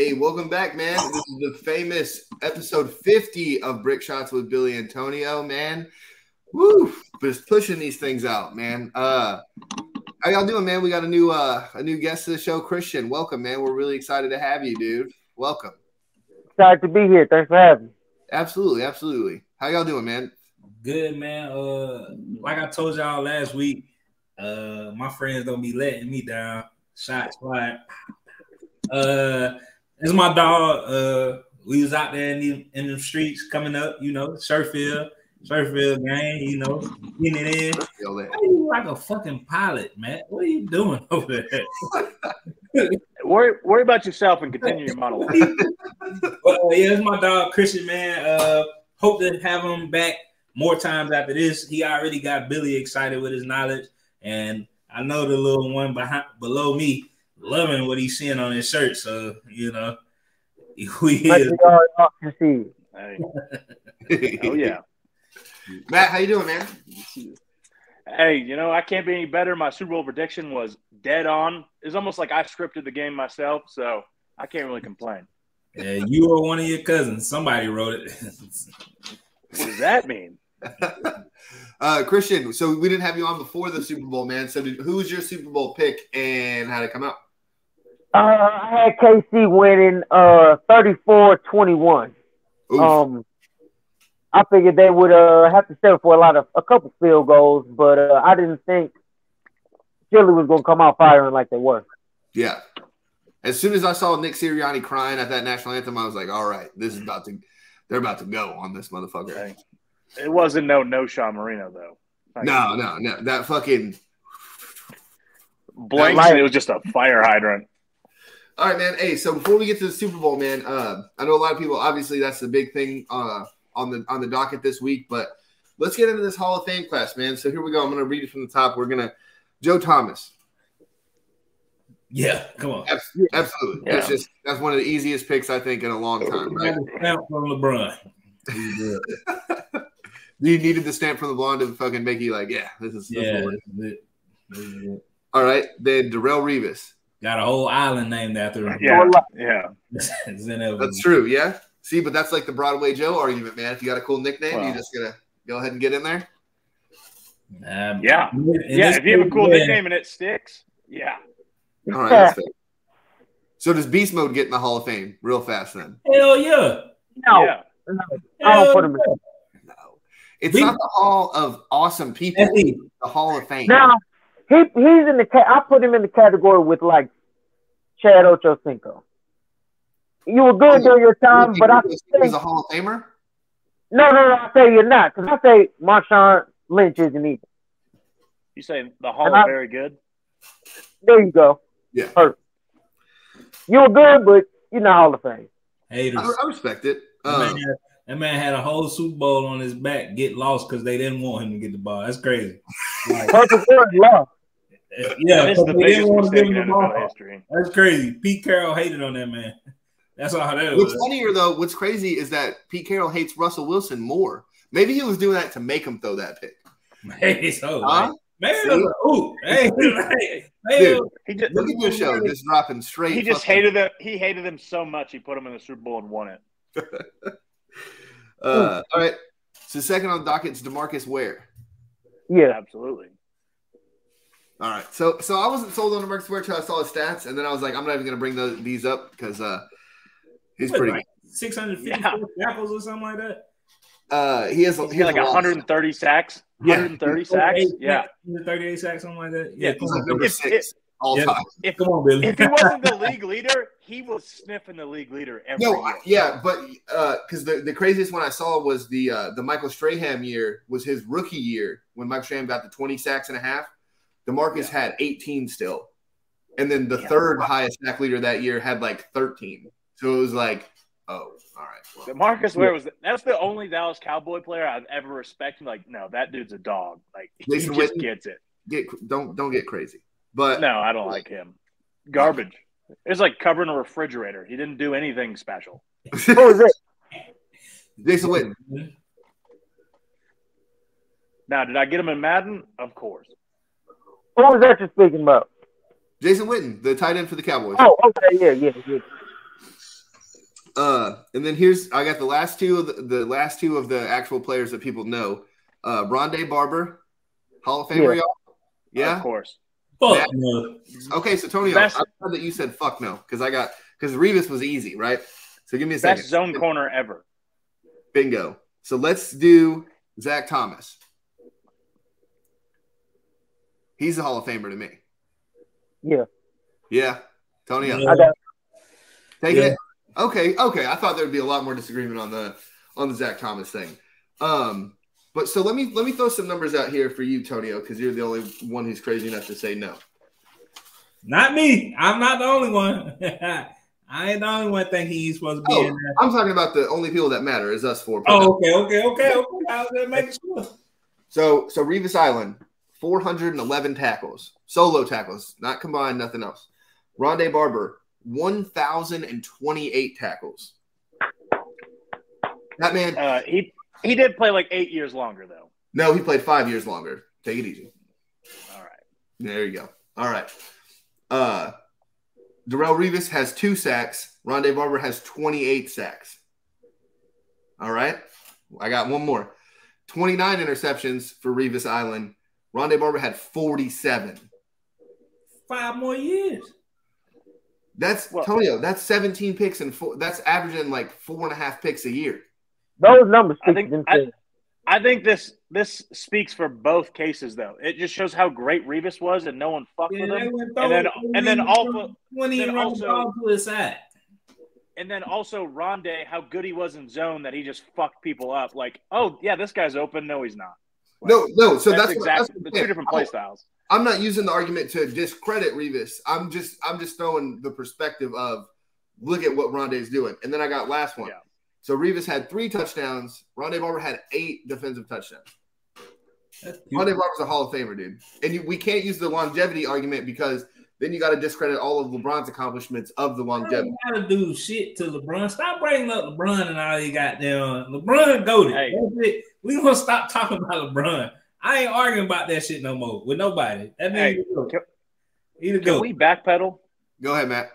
Hey, welcome back, man. This is the famous episode 50 of BrickShots with Billy Antonio, man. Woo! Just pushing these things out, man. How y'all doing, man? We got a new guest to the show, Christian. Welcome, man. We're really excited to have you, dude. Welcome. Excited to be here. Thanks for having me. Absolutely, absolutely. How y'all doing, man? Good, man. Like I told y'all last week, my friends don't be letting me down. Shots fired. It's my dog. We was out there in the streets coming up, Sherfield gang, getting it in. Why are you like a fucking pilot, man? What are you doing over there? Worry about yourself and continue your monologue. It's my dog Christian, man. Hope to have him back more times after this. He already got Billy excited with his knowledge, and I know the little one below me loving what he's seeing on his shirt. So we is. Hey. Oh yeah, Matt, how you doing, man? Hey, I can't be any better. My Super Bowl prediction was dead on. It's almost like I scripted the game myself, so I can't really complain. Yeah, you or one of your cousins. Somebody wrote it. What does that mean? Christian, so we didn't have you on before the Super Bowl, man. So who was your Super Bowl pick and how did it come out? I had KC winning 34-21. I figured they would have to settle for a couple field goals, but I didn't think Philly was going to come out firing like they were. Yeah. As soon as I saw Nick Sirianni crying at that national anthem, I was like, all right, they're about to go on this motherfucker. Right. It wasn't no Sean Marino, though. No. That fucking blanks, it was just a fire hydrant. All right, man. Hey, so before we get to the Super Bowl, man, I know a lot of people, obviously that's the big thing on the docket this week, but let's get into this Hall of Fame class, man. So here we go. I'm going to read it from the top. Joe Thomas. Yeah, come on. Absolutely. Yeah. That's one of the easiest picks, I think, in a long time, right? Stamp from LeBron. You needed the stamp from the blonde to fucking make you like, yeah, this is it. All right, then Darrelle Revis. Got a whole island named after him. Yeah. That's true, yeah. See, but that's like the Broadway Joe argument, man. If you got a cool nickname, you're just gonna go ahead and get in there. Yeah. If you have a cool nickname and it sticks, yeah. All right, that's fair. So does Beast Mode get in the Hall of Fame real fast then? Hell yeah. No. Yeah. I don't put him in. No. It's not the Hall of Awesome People. It's the Hall of Fame. Now, he's in the I put him in the category with like Chad Ochocinco. You were good during your time, but I think he's a Hall of Famer. No, I say you're not, because I say Marshawn Lynch isn't either. You say the Hall of Very Good? There you go. Yeah. Perfect. You were good, but you're not Hall of Fame. Haters. I respect it. That man had a whole Super Bowl on his back, get lost because they didn't want him to get the ball. That's crazy. Perfect word, lost. Yeah, this is the biggest mistake in NFL history. That's crazy. Pete Carroll hated on that man. That's all that was. What's funnier though, what's crazy is that Pete Carroll hates Russell Wilson more. Maybe he was doing that to make him throw that pick. Maybe so. Man, Dude, look at your show, just dropping straight. He just hated them. He hated them so much he put him in the Super Bowl and won it. All right. So second on the docket is DeMarcus Ware. Yeah, absolutely. All right. So I wasn't sold on DeMarcus Ware until I saw his stats, and then I was like, I'm not even going to bring these up because he's pretty good. 654 tackles or something like that. He has like 130 sacks. 130 sacks. Yeah. 138 sacks, something like that. Yeah. He's like number 6 all time. Come on, Billy. If he wasn't the league leader, he was sniffing the league leader every year. Yeah, but because the craziest one I saw was the Michael Strahan year was his rookie year when Michael Strahan got the 20 sacks and a half. DeMarcus had 18 still. And then the third highest sack leader that year had like 13. So it was like, oh, all right. Well, DeMarcus Ware that's the only Dallas Cowboy player I've ever respected. Like, no, that dude's a dog. Like, he just gets it. Don't get crazy. But no, I don't like him. Garbage. It's like covering a refrigerator. He didn't do anything special. What was it? Jason Witten. Now, did I get him in Madden? Of course. What was that you're speaking about? Jason Witten, the tight end for the Cowboys. Oh, okay, yeah. And then I got the last two of the actual players that people know. Rondé Barber, Hall of Famer, y'all. Yeah, of course. Fuck no. Okay, so Tony, I'm glad that you said fuck no because Revis was easy, right? So give me a second. Best zone corner ever. Bingo. So let's do Zach Thomas. He's a Hall of Famer to me. Yeah. Yeah. Tony, I got it. Taking it. Okay. I thought there'd be a lot more disagreement on the Zach Thomas thing. But so let me throw some numbers out here for you, Tonio, because you're the only one who's crazy enough to say no. Not me. I'm not the only one. I ain't the only one thinking he's supposed to be in there. I'm talking about the only people that matter is us four. Oh, okay. I was just making sure. So Revis Island, 411 tackles, solo tackles, not combined, nothing else. Rondé Barber, 1,028 tackles. That man. He did play like 8 years longer, though. No, he played 5 years longer. Take it easy. All right. There you go. All right. Darrelle Revis has 2 sacks. Rondé Barber has 28 sacks. All right. I got one more. 29 interceptions for Revis Island. Rondé Barber had 47. 5 more years. Tonio, that's 17 picks and that's averaging like 4.5 picks a year. Those numbers. I think this speaks for both cases, though. It just shows how great Revis was, and no one fucked with him. And then also Rondé, how good he was in zone that he just fucked people up. Like, oh yeah, this guy's open. No, he's not. Like, no. So that's the two different play styles. I'm not using the argument to discredit Revis. I'm just throwing the perspective of look at what Rondé's doing. And then I got last one. Yeah. So Revis had 3 touchdowns. Rondé Barber had 8 defensive touchdowns. Rondé Barber's a Hall of Famer, dude. And we can't use the longevity argument because then you got to discredit all of LeBron's accomplishments of the longevity. You got to do shit to LeBron. Stop bringing up LeBron and all you got there. LeBron goated. Hey. We gonna stop talking about LeBron. I ain't arguing about that shit no more with nobody. That means can we backpedal? Go ahead, Matt.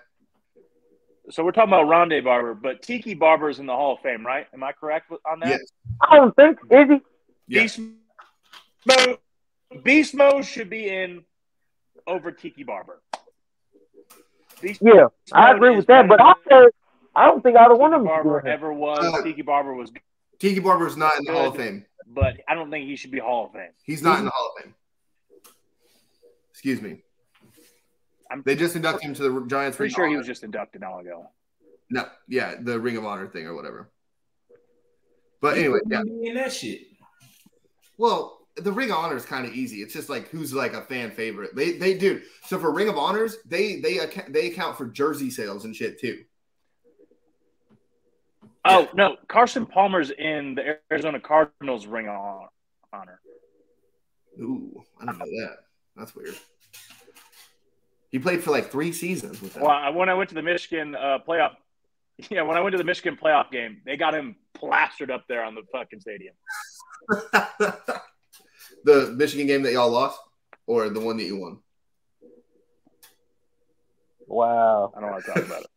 So we're talking about Rondé Barber, but Tiki Barber's in the Hall of Fame, right? Am I correct on that? Yes. I don't think is he? Yes. Beast Mode should be in over Tiki Barber. I agree with that, but I don't think either one of them Barber ever was. Tiki Barber was good. Tiki Barber is not in the Hall of Fame. But I don't think he should be Hall of Fame. He's not in the Hall of Fame. Excuse me. They just inducted him to the Giants. Pretty sure he was just inducted not long ago. No, yeah, the Ring of Honor thing or whatever. But anyway, yeah. That shit. Well, the Ring of Honor is kind of easy. It's just like who's like a fan favorite. They do. So for Ring of Honors, they account for jersey sales and shit too. Oh no, Carson Palmer's in the Arizona Cardinals Ring of Honor. Ooh, I don't know that. That's weird. He played for like 3 seasons with them. Well, when I went to the Michigan playoff, when I went to the Michigan playoff game, they got him plastered up there on the fucking stadium. The Michigan game that y'all lost, or the one that you won? Wow, I don't want to talk about it.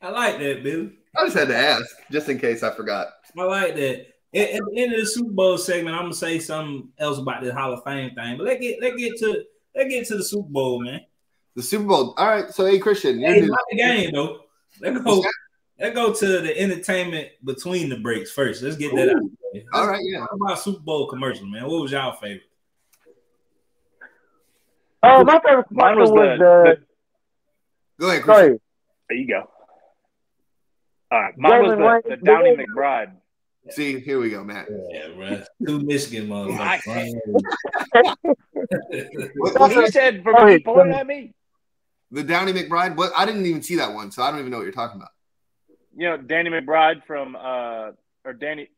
I like that, Bill. I just had to ask, just in case I forgot. I like that. At the end of the Super Bowl segment, I'm gonna say something else about this Hall of Fame thing. But let's get to the Super Bowl, man. The Super Bowl. All right. So, hey, Christian, it's not the game though. Let's go to the entertainment between the breaks first. Let's get that out. All right. Yeah. Talk about Super Bowl commercial, man. What was y'all favorite? Oh, my favorite commercial was the. Go ahead, Christian. There you go. All right. Mine was the Downey McBride. See, here we go, Matt. Yeah, bro. 2 Michigan motherfuckers. What he said for me, pointing at me. The Downey McBride. What? I didn't even see that one, so I don't even know what you're talking about. You know, Danny McBride from or Danny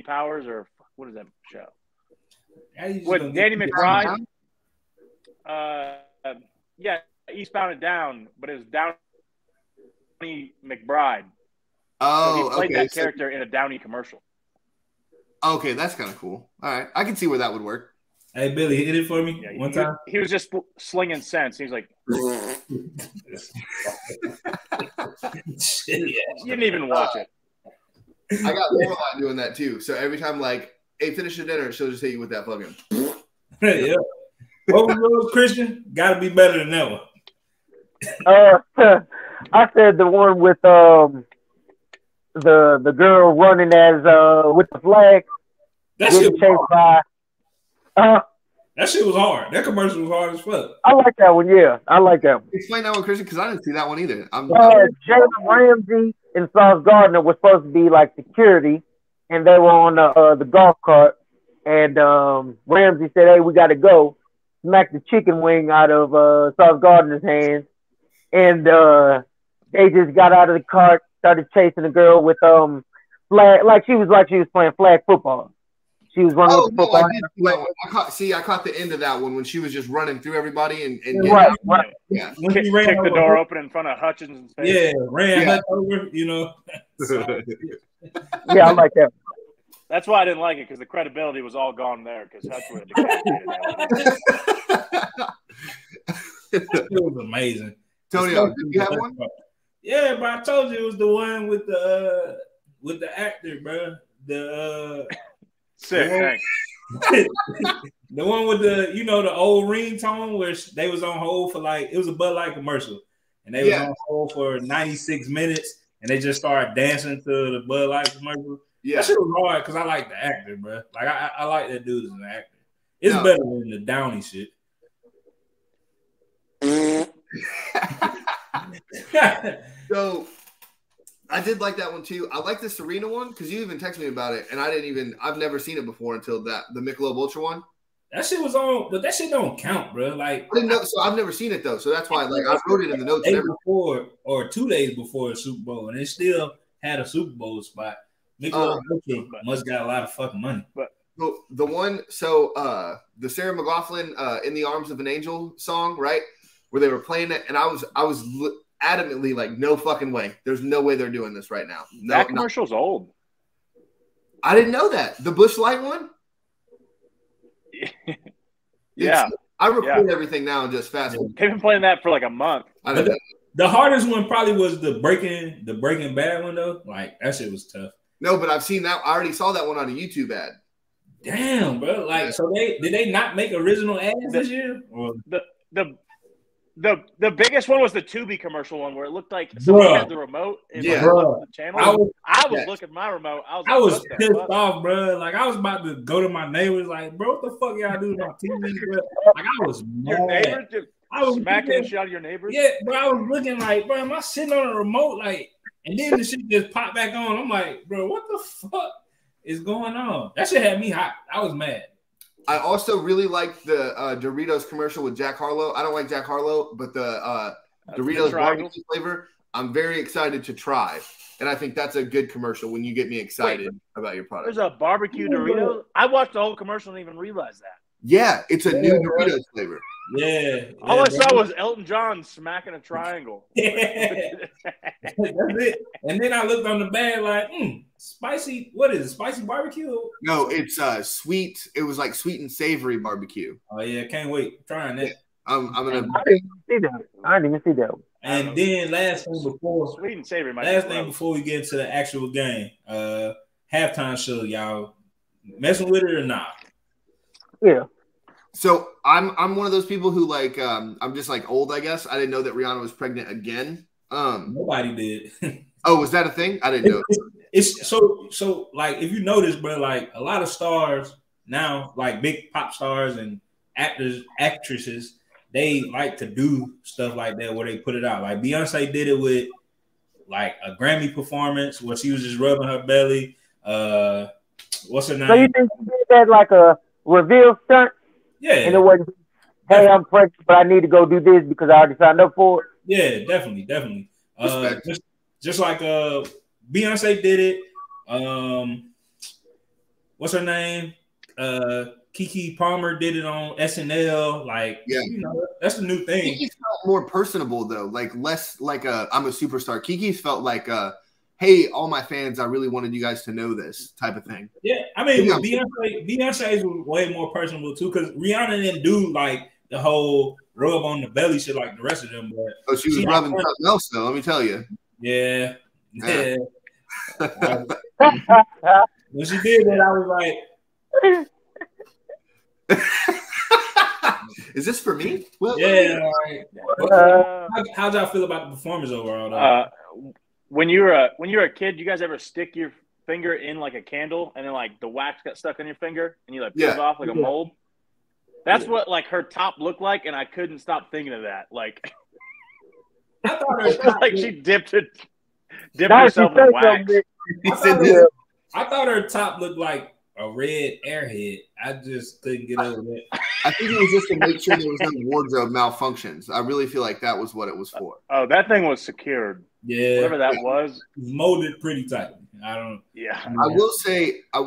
Powers, or what is that show? With Danny McBride. Yeah, Eastbound and Down, but it was Downey McBride. Oh, so he played that character in a Downey commercial. Okay, that's kind of cool. All right, I can see where that would work. Hey, Billy, hit it for me one time. He was just slinging sense. He's like, you didn't even watch it. I got Loreline doing that too. So every time, like, hey, finish your dinner, she'll just hit you with that fucking. Yeah. Overall, Christian, got to be better than that one. I said the one with the girl running as with the flag. That shit was chased hard. By. That shit was hard. That commercial was hard as fuck. I like that one. Yeah, I like that one. Explain that one, Christian, because I didn't see that one either. Jalen Ramsey and Sauce Gardner were supposed to be like security, and they were on the golf cart. And Ramsey said, "Hey, we got to go." Smacked the chicken wing out of Sauce Gardner's hands, and they just got out of the cart, started chasing the girl with flag, like she was playing flag football. She was running with the football. I caught the end of that one when she was just running through everybody and right. Yeah. When she kicked the door open in front of Hutchinson's face. Yeah, ran Hutch over, you know. Yeah, I like that. That's why I didn't like it, because the credibility was all gone there, because Hutch would have It was amazing. Tonio, did you have one? Yeah, but I told you it was the one with the actor, bro. Sick, thanks. The one with the old ringtone where they was on hold for it was a Bud Light commercial, and they was on hold for 96 minutes, and they just started dancing to the Bud Light commercial. Yeah, that shit was hard because I like the actor, bro. Like I like that dude as an actor. It's better than the Downey shit. So I did like that one too. I like the Serena one because you even texted me about it, and I've never seen it before until the Michelob Ultra one. That shit was on, but that shit don't count, bro. Like I didn't know, so I've never seen it though. So that's why, I wrote it in the notes. Before or 2 days before the Super Bowl, and it still had a Super Bowl spot. Michelob Ultra must got a lot of fucking money. But the one, the Sarah McLachlan "In the Arms of an Angel" song, right, where they were playing it, and I was adamantly like, no fucking way. There's no way they're doing this right now. No, that commercial's old. I didn't know that. The Busch Light one? Yeah. I record everything now and just fast. They've been playing that for like a month. The hardest one probably was the Breaking Bad one though. Like that shit was tough. No, but I've seen that. I already saw that one on a YouTube ad. Damn, bro. Like, so did they not make original ads this year? Or? The biggest one was the Tubi commercial one where it looked like someone had the remote and the channel. I was looking at my remote. I was pissed off, bro. Like I was about to go to my neighbors, like, bro, what the fuck y'all doing on TV, bro? Like I was mad. Your neighbors smacking the shit out of your neighbors. Yeah, bro. I was looking like, bro, am I sitting on a remote? Like, and then the shit just popped back on. I'm like, bro, what the fuck is going on? That shit had me hot. I was mad. I also really liked the Doritos commercial with Jack Harlow. I don't like Jack Harlow, but the Doritos barbecue flavor, I'm very excited to try. And I think that's a good commercial when you get me excited about your product. There's a barbecue Dorito? I watched the whole commercial and didn't even realize that. Yeah, it's a new Doritos flavor. Yeah. All I saw was Elton John smacking a triangle. That's it. And then I looked on the bag like, spicy. What is it? Spicy barbecue? No, it's sweet. It was like sweet and savory barbecue. Oh yeah, can't wait. I'm trying that. I'm gonna. I didn't see that. I didn't even see that. And then last thing before sweet and savory. Last thing before we get into the actual game, halftime show, y'all messing with it or not? Yeah. So I'm one of those people who like I'm just like old, I guess. I didn't know that Rihanna was pregnant again. Nobody did. Oh, was that a thing? I didn't know. It's so like if you notice, bro, like a lot of stars now, like big pop stars and actors, actresses, they like to do stuff like that where they put it out. Like Beyonce did it with like a Grammy performance where she was just rubbing her belly. What's her name? So you think she did that like a reveal stunt? Yeah. And it wasn't, hey, I'm pregnant, but I need to go do this because I already signed up for it. Yeah, definitely. Just like Beyonce did it. What's her name? Keke Palmer did it on SNL. Like, you know, that's the new thing. Keke's felt more personable though, like less like I'm a superstar. Keke's felt like hey, all my fans, I really wanted you guys to know this type of thing. Yeah, I mean, Beyonce's was way more personable too, because Rihanna didn't do like the whole rub on the belly shit like the rest of them. But she was rubbing something else, though. Let me tell you. Yeah. When she did that, I was like, "Is this for me?" Well, yeah. How'd y'all feel about the performance overall? When you were a kid, you guys ever stick your finger in like a candle and then like the wax got stuck on your finger and you like peeled off like a mold? That's what like her top looked like, and I couldn't stop thinking of that. Like, I thought her like she dipped herself in wax. I thought her top looked like a red airhead. I just couldn't get over that. I think it was just to make sure there was no wardrobe malfunctions. I really feel like that was what it was for. Oh, that thing was secured. Yeah, whatever that was, molded pretty tightly. I will say, I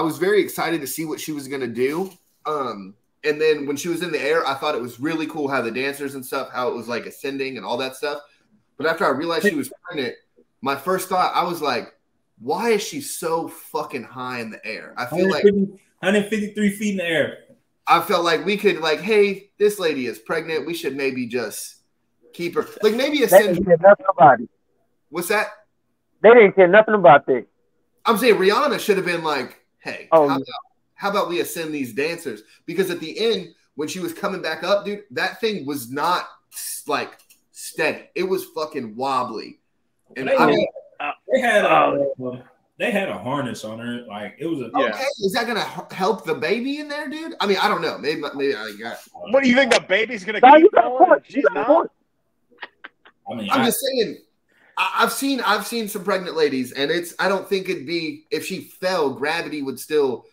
was very excited to see what she was gonna do. And then when she was in the air, I thought it was really cool how the dancers and stuff, how it was like ascending and all that stuff. But after I realized she was pregnant, my first thought, I was like, why is she so fucking high in the air? I feel like 153 feet in the air. I felt like we could like, hey, this lady is pregnant. We should maybe just keep her. Like maybe ascend. What's that? They didn't care nothing about that. I'm saying Rihanna should have been like, hey, how about we ascend these dancers? Because at the end, when she was coming back up, dude, that thing was not like steady. It was fucking wobbly. And they had a harness on her. Like it was okay. Is that gonna help the baby in there, dude? I mean, I don't know. Maybe I got. What do you think the baby's gonna keep going? She's not. I mean, I'm just saying. I've seen some pregnant ladies, and I don't think it'd be if she fell, gravity would still,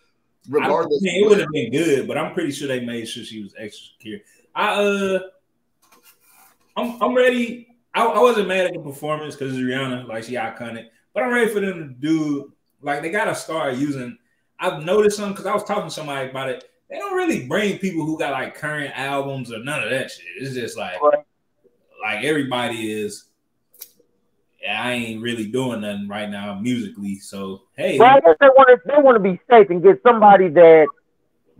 regardless. I mean, it would have been good, but I'm pretty sure they made sure she was extra secure. I'm ready. I wasn't mad at the performance because it's Rihanna, like she iconic. But I'm ready for them to do like they gotta start using. I've noticed something because I was talking to somebody about it. They don't really bring people who got like current albums or none of that shit. It's just like everybody is. Yeah, I ain't really doing nothing right now musically. So hey, well, I guess they want to be safe and get somebody that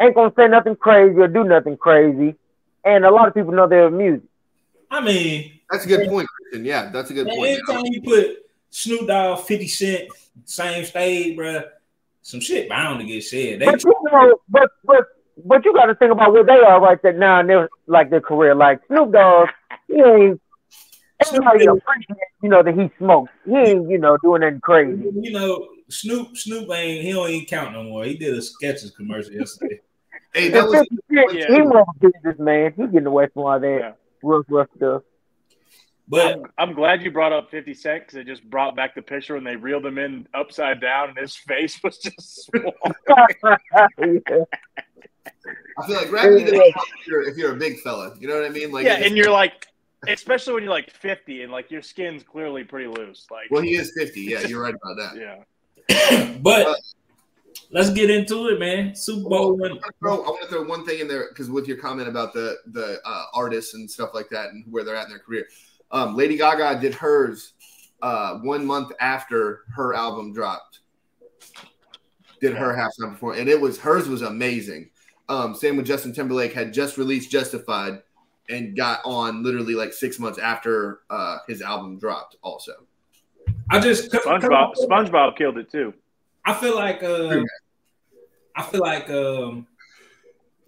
ain't gonna say nothing crazy or do nothing crazy. And a lot of people know their music. I mean, that's a good point, Christian. Yeah, that's a good point. Anytime you put Snoop Dogg, 50 Cent, same stage, bro, some shit bound to get said. But you got to think about where they are right there now in their career. Like Snoop Dogg, he ain't. Everybody appreciates, that he smokes. He ain't, doing anything crazy. Snoop ain't. He don't even count no more. He did a Skechers commercial yesterday. Hey, that was he more business, man. He getting away from all that rough stuff. But I'm glad you brought up 50 Cent because it just brought back the picture when they reeled him in upside down and his face was just swollen. I feel like gravity if you're a big fella. You know what I mean? Like and you're like, especially when you're like 50 and like your skin's clearly pretty loose. Like, well, he is 50. Yeah, you're right about that. Yeah. But let's get into it, man. Super Bowl. I want to throw one thing in there because with your comment about the artists and stuff like that and where they're at in their career. Lady Gaga did hers 1 month after her album dropped. Did her halftime performance, and hers was amazing. Same with Justin Timberlake, had just released Justified and got on literally like 6 months after his album dropped. Also, SpongeBob killed it too. I feel like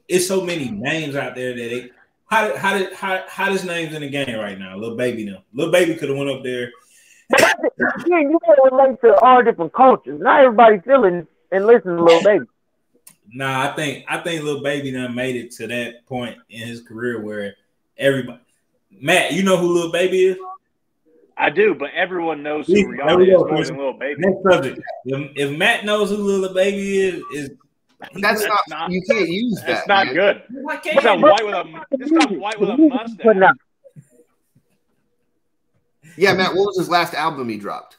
it's so many names out there that how this name's in the game right now. Lil Baby now. Lil Baby could have went up there. You gotta relate to all different cultures. Not everybody feeling and listening to Lil Baby. Nah, I think Lil Baby done made it to that point in his career where everybody. Matt, you know who Lil Baby is? I do, but everyone knows who Rihanna is more than Lil Baby. Next subject. If Matt knows who Lil Baby is that's not you can't use that. It's not good. It's not white with a mustache. Yeah, Matt, what was his last album he dropped?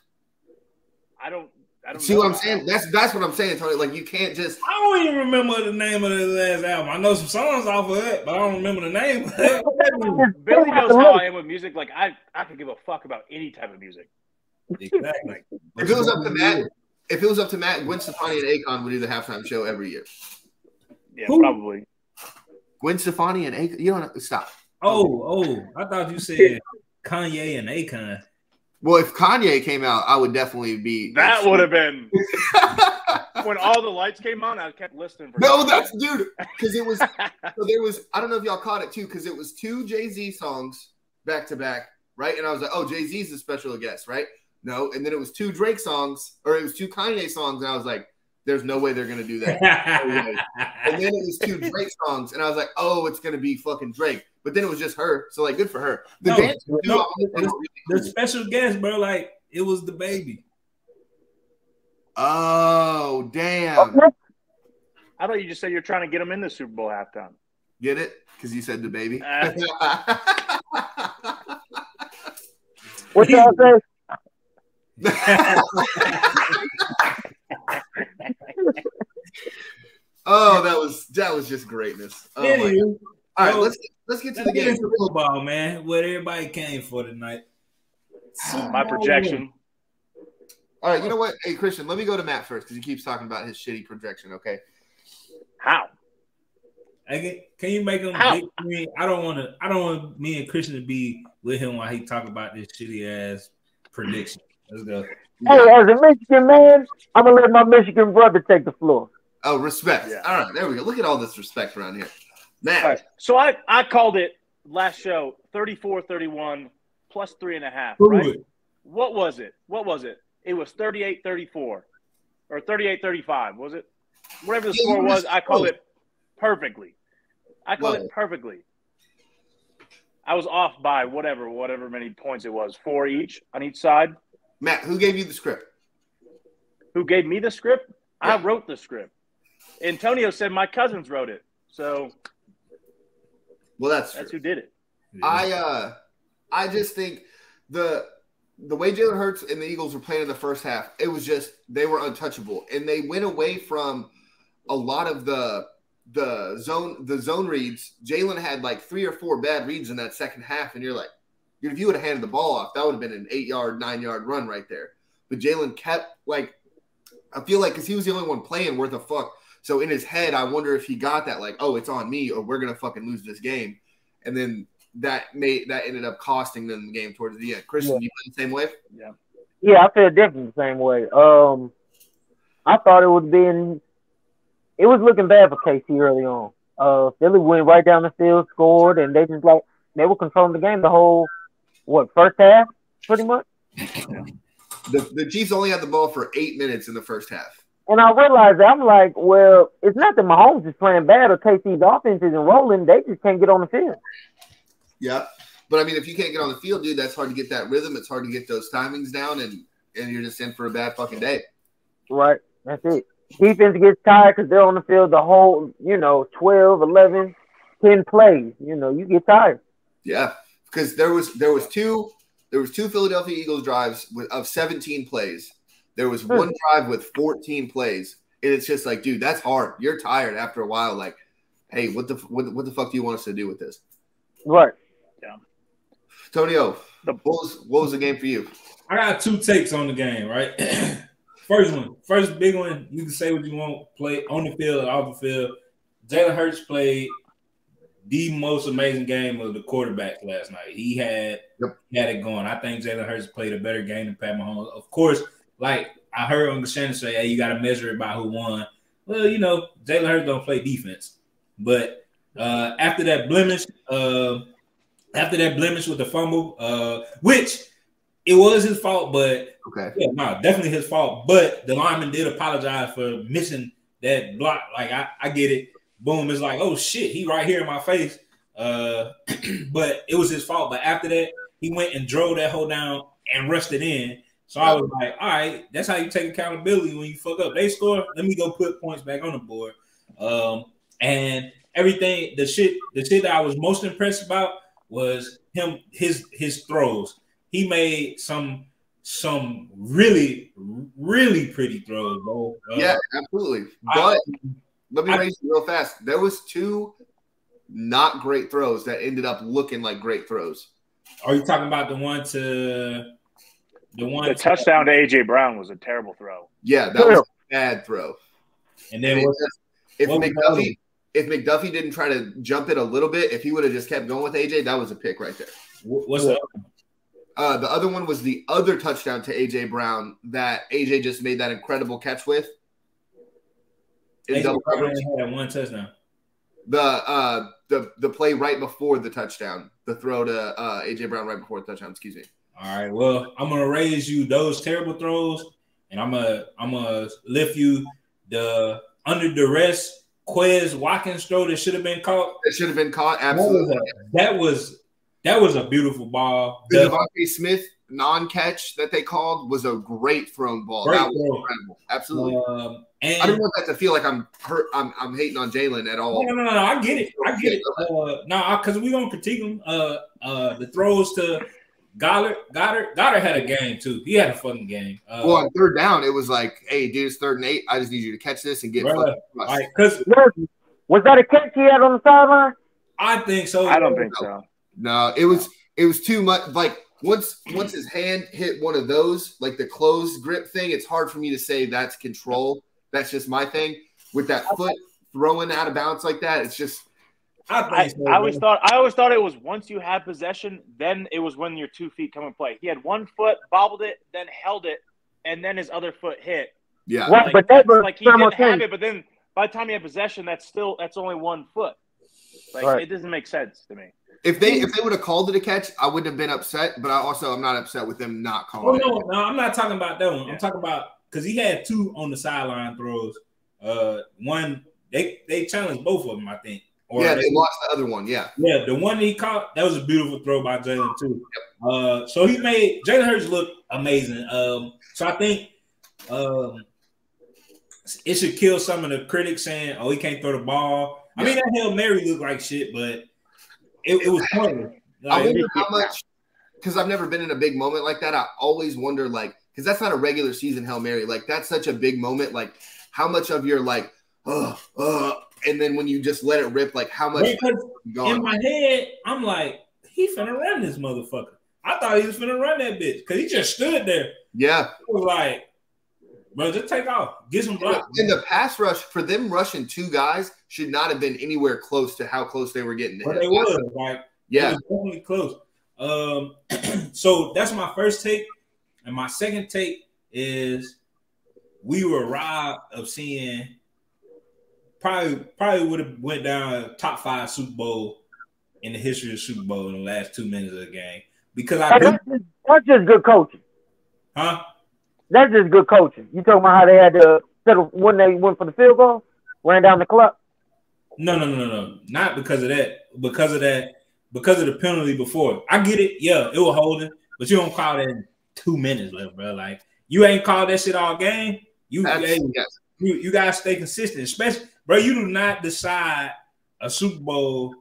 I don't see what I'm saying. That's what I'm saying, Tony. Like you can't just. I don't even remember the name of his last album. I know some songs off of it, but I don't remember the name of it. Billy knows how I am with music. Like I could give a fuck about any type of music. Exactly. If it was up to Matt, Gwen Stefani and Akon would do the halftime show every year. Yeah, probably. Gwen Stefani and Akon. You don't stop. Oh, I thought you said Kanye and Akon. Well, if Kanye came out, I would definitely be. That would have been when all the lights came on. I kept listening. No, that's dude. Because it was. So there was. I don't know if y'all caught it too. Because it was 2 Jay-Z songs back to back, right? And I was like, oh, Jay-Z's a special guest, right? No, and then it was 2 Drake songs, or it was 2 Kanye songs, and I was like, there's no way they're gonna do that. No way. And then it was 2 Drake songs, and I was like, oh, it's gonna be fucking Drake. But then it was just her, so like, good for her. The special guest, bro, like it was the baby. Oh, damn! I thought you just said you're trying to get him in the Super Bowl halftime. Get it? Because you said the baby. What y'all say? Oh, that was just greatness. Oh, Yeah, all right, let's get to the game. Football, man. What everybody came for tonight. My projection. All right, you know what? Hey, Christian, let me go to Matt first because he keeps talking about his shitty projection. Okay. How? Can you make him? I don't want me and Christian to be with him while he talk about this shitty ass prediction. Let's go. Hey, as a Michigan man, I'm gonna let my Michigan brother take the floor. Oh, respect. Yeah. All right, there we go. Look at all this respect around here. Matt. Right. So I called it last show 34-31 plus 3.5. Right? What was it? It was 38-34 or 38-35, was it? Whatever the score was, I called it perfectly. I was off by whatever many points it was, 4 each on each side. Matt, who gave you the script? Who gave me the script? Yeah. I wrote the script. Antonio said my cousins wrote it. So well, that's who did it. I just think the way Jalen Hurts and the Eagles were playing in the first half, it was just they were untouchable. And they went away from a lot of the zone reads. Jalen had like 3 or 4 bad reads in that second half, and you're like, if you would have handed the ball off, that would have been an 8-yard, 9-yard run right there. But Jalen kept like, I feel like because he was the only one playing worth a fuck. So in his head, I wonder if he got that like, oh, it's on me, or we're gonna fucking lose this game. And then that ended up costing them the game towards the end. Christian, you feel the same way? Yeah. Yeah, I feel definitely the same way. I thought it was looking bad for KC early on. Philly went right down the field, scored, and they were controlling the game the whole first half, pretty much. The Chiefs only had the ball for 8 minutes in the first half. And I realized that I'm like, well, it's not that Mahomes is playing bad or KC's offense isn't rolling. They just can't get on the field. Yeah. But, I mean, if you can't get on the field, dude, that's hard to get that rhythm. It's hard to get those timings down, and you're just in for a bad fucking day. Right. That's it. Defense gets tired because they're on the field the whole, 12, 11, 10 plays. You get tired. Yeah. Because there was two Philadelphia Eagles drives of 17 plays. There was one drive with 14 plays, and it's just like, dude, that's hard. You're tired after a while. Like, hey, what the fuck do you want us to do with this? Right. Yeah. Tonio, what was the game for you? I got 2 takes on the game. Right. First big one. You can say what you want. Play on the field or off the field. Jalen Hurts played the most amazing game of the quarterbacks last night. He had it going. I think Jalen Hurts played a better game than Pat Mahomes. Of course, like I heard Uncle Shannon say, hey, you got to measure it by who won. Well, Jalen Hurts don't play defense. But after that blemish with the fumble, which it was his fault, but definitely his fault. But the lineman did apologize for missing that block. Like I get it. Boom, it's like, oh shit, he right here in my face. But it was his fault. But after that, he went and drove that hole down and rushed it in. So I was like, all right, that's how you take accountability when you fuck up. They score, let me go put points back on the board. And everything, the shit that I was most impressed about was his throws. He made some really, really pretty throws, bro. Yeah, absolutely. But let me raise it real fast. There was 2 not great throws that ended up looking like great throws. Are you talking about the one to The touchdown to AJ Brown was a terrible throw. Yeah, that was a bad throw. And then if McDuffie didn't try to jump it a little bit, if he would have just kept going with AJ, that was a pick right there. What's the other one was the other touchdown to AJ Brown that AJ just made that incredible catch with. AJ Brown had one touchdown. The play right before the touchdown, the throw to AJ Brown right before the touchdown. Excuse me. All right. Well, I'm gonna raise you those terrible throws, and I'm gonna lift you the under duress Quez Watkins throw that should have been caught. It should have been caught. Absolutely. That was a beautiful ball. The Devontae Smith non-catch that they called was a great thrown ball. That was incredible. Absolutely. And I don't want that to feel like I'm hating on Jalen at all. No. I get it. Because we don't critique him. The throws to Goddard had a game too. He had a fucking game. Well, on third down, it was like, "Hey, dude, it's 3rd and 8. I just need you to catch this and get." Because was that a catch he had on the sideline? I think so. I don't think so. No, it was too much. Like once his hand hit one of those, like the closed grip thing, it's hard for me to say that's control. That's just my thing. With that foot throwing out of bounds like that, it's just. I always thought it was once you had possession, then it was when your 2 feet come in play. He had 1 foot, bobbled it, then held it, and then his other foot hit. Yeah, right, but that was like he didn't have it, but then by the time he had possession, that's only 1 foot. Like right. It doesn't make sense to me. If they would have called it a catch, I wouldn't have been upset. But I'm not upset with them not calling it. No, I'm not talking about that one. I'm talking about because he had 2 on the sideline throws. One they challenged both of them, I think. They lost the other one. Yeah, the one he caught, that was a beautiful throw by Jalen too. Yep. So he made Jalen Hurts look amazing. So I think it should kill some of the critics saying, "Oh, he can't throw the ball." Yeah. I mean, that Hail Mary looked like shit, but it was pointless. I wonder how much, because I've never been in a big moment like that. I always wonder, like, because that's not a regular season Hail Mary. Like, that's such a big moment. Like, how much of your like, and then when you just let it rip, like how much in my head, I'm like, he finna run this motherfucker. I thought he was finna run that bitch because he just stood there. Yeah. I was like, bro, just take off. Get some blocks. In the pass rush, for them rushing 2 guys should not have been anywhere close to how close they were getting to him. But they were. Like, it was definitely close. So that's my first take. And my second take is we were robbed of seeing probably would have went down top 5 Super Bowl in the history of Super Bowl in the last 2 minutes of the game. Because that's just good coaching. Huh? That's just good coaching. You talking about how they had to settle when they went for the field goal, ran down the clock? No. Not because of that. Because of the penalty before. I get it. Yeah, it was holding, but you don't call that in 2 minutes left, bro. Like you ain't called that shit all game. You gotta stay consistent, especially, bro. You do not decide a Super Bowl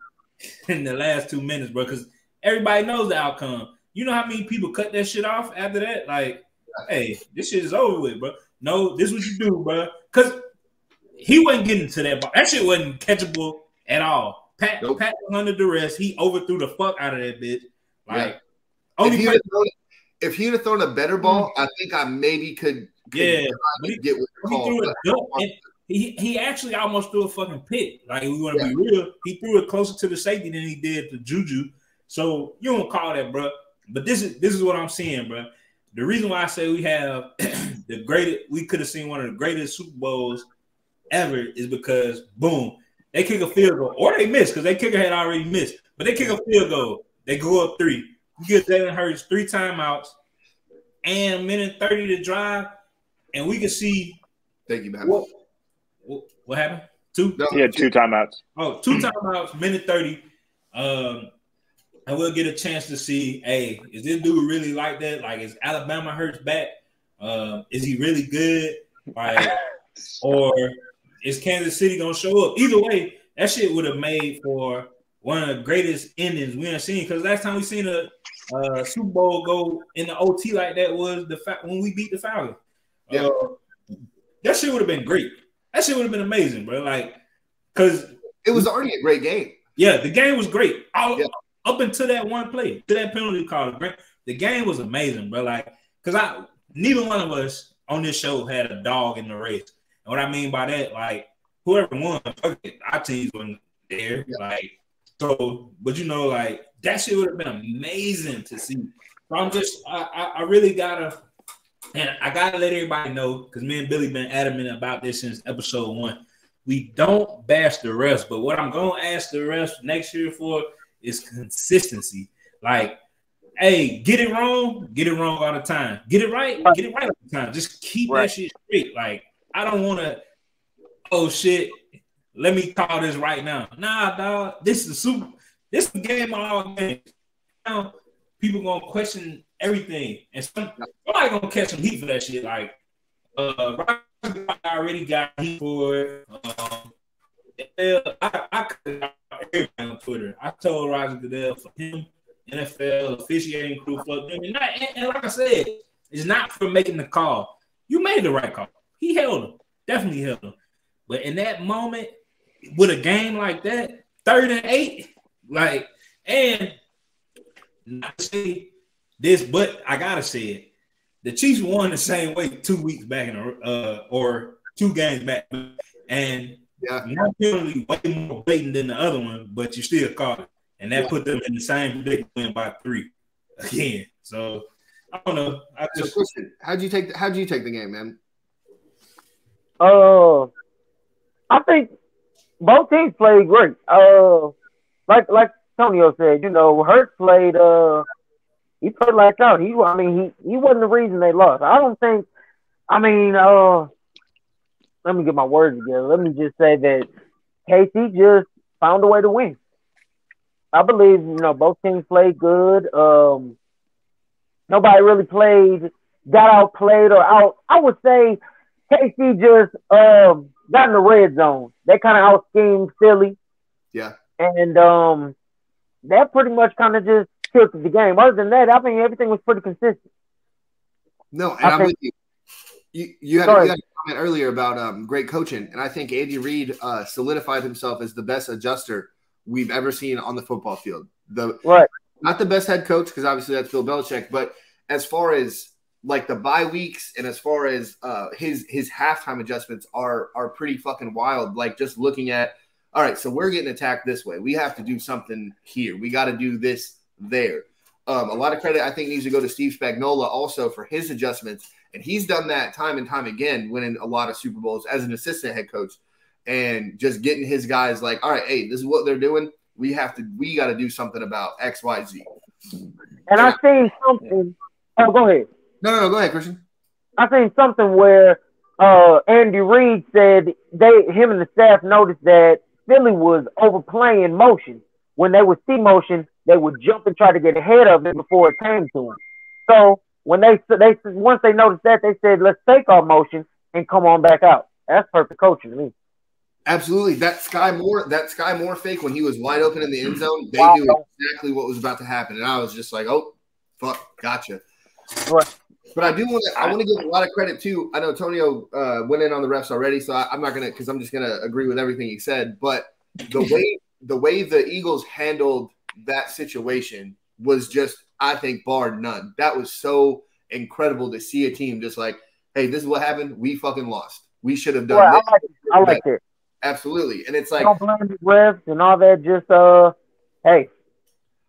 in the last 2 minutes, bro, because everybody knows the outcome. You know how many people cut that shit off after that? Like, hey, this shit is over with, bro. No, this is what you do, bro. Because he wasn't getting to that ball. That shit wasn't catchable at all. Pat was under duress. He overthrew the fuck out of that bitch. Like, if he would have thrown a better ball, I think I maybe could get with the call. He actually almost threw a fucking pick. Like, we want to be real. He threw it closer to the safety than he did to Juju. So you don't call that, bro. But this is what I'm seeing, bro. The reason why I say we have we could have seen one of the greatest Super Bowls ever is because, boom, they kick a field goal. Or they miss because their kicker had already missed. But they kick a field goal. They go up 3. You get Jalen Hurts 3 timeouts and a minute 30 to drive. And we can see. Thank you, man. What happened? 2? No, he had 2 timeouts. Oh, 2 timeouts, minute 30. And we'll get a chance to see, hey, is this dude really like that? Like, is Alabama Hurts back? Is he really good? Like, or is Kansas City gonna show up? Either way, that shit would have made for one of the greatest endings we have seen. Because last time we seen a Super Bowl go in the OT like that was when we beat the Falcons. Yeah. That shit would have been great. That shit would have been amazing, bro. Like, because it was already a great game. Yeah, the game was great. Up until that one play, to that penalty call, the game was amazing, bro. Like, because neither one of us on this show had a dog in the race. And what I mean by that, like whoever won, fuck it, our teams wasn't there. Yeah. Like so, but you know, like that shit would have been amazing to see. So I'm just, I really gotta, and I gotta let everybody know because me and Billy been adamant about this since episode 1. We don't bash the refs, but what I'm gonna ask the refs next year for is consistency. Like, hey, get it wrong all the time. Get it right all the time. Just keep that shit straight. Like, I don't want to. Oh shit, let me call this right now. Nah, dog. This is a game of all games. Now people gonna question everything, and somebody gonna catch some heat for that shit. Like, I already got heat for it. I cut out everybody on Twitter. I told Roger Goodell for him, NFL officiating crew for them, and like I said, it's not for making the call. You made the right call. He held him, definitely held him. But in that moment, with a game like that, 3rd and 8, like, and not to say this, but I gotta say it. The Chiefs won the same way 2 weeks back or 2 games back, and one penalty way more blatant than the other one, but you still caught it, and that put them in the same predicament by 3 again. So I don't know. How'd you take the game, man? I think both teams played great. Like Antonio said, you know, Hurts played. He played like out. He wasn't the reason they lost. I don't think. I mean, let me get my words together. Let me just say that KC just found a way to win. I believe, you know, both teams played good. Nobody really got outplayed or out. I would say KC just got in the red zone. They kind of out-schemed Philly. Yeah. And that pretty much kind of just tilted the game. Other than that, I mean, everything was pretty consistent. No, and I'm with you. You had a comment earlier about great coaching, and I think Andy Reid solidified himself as the best adjuster we've ever seen on the football field. Not the best head coach, because obviously that's Bill Belichick, but as far as like the bye weeks and as far as his halftime adjustments are pretty fucking wild. Like just looking at, all right, so we're getting attacked this way. We have to do something here. We got to do this there. A lot of credit I think needs to go to Steve Spagnuolo also for his adjustments. And he's done that time and time again, winning a lot of Super Bowls as an assistant head coach and just getting his guys like, all right, hey, this is what they're doing. We got to do something about X, Y, Z. And I seen something. Oh, go ahead. No, go ahead, Christian. I seen something where Andy Reid said him and the staff noticed that Philly was overplaying motion. When they would see motion, they would jump and try to get ahead of it before it came to them. So when they once they noticed that, they said, "Let's take our motion and come on back out." That's perfect coaching to me. Absolutely. That Sky Moore fake when he was wide open in the end zone, they knew exactly what was about to happen, and I was just like, "Oh, fuck, gotcha." Right. But I want to give a lot of credit too. I know Antonio went in on the refs already, so I'm not gonna, because I'm just gonna agree with everything he said. But the way the Eagles handled that situation was just, I think, bar none. That was so incredible to see a team just like, hey, this is what happened. We fucking lost. We should have done this. I like it. Absolutely. And it's like, don't blame the refs and all that. Just hey,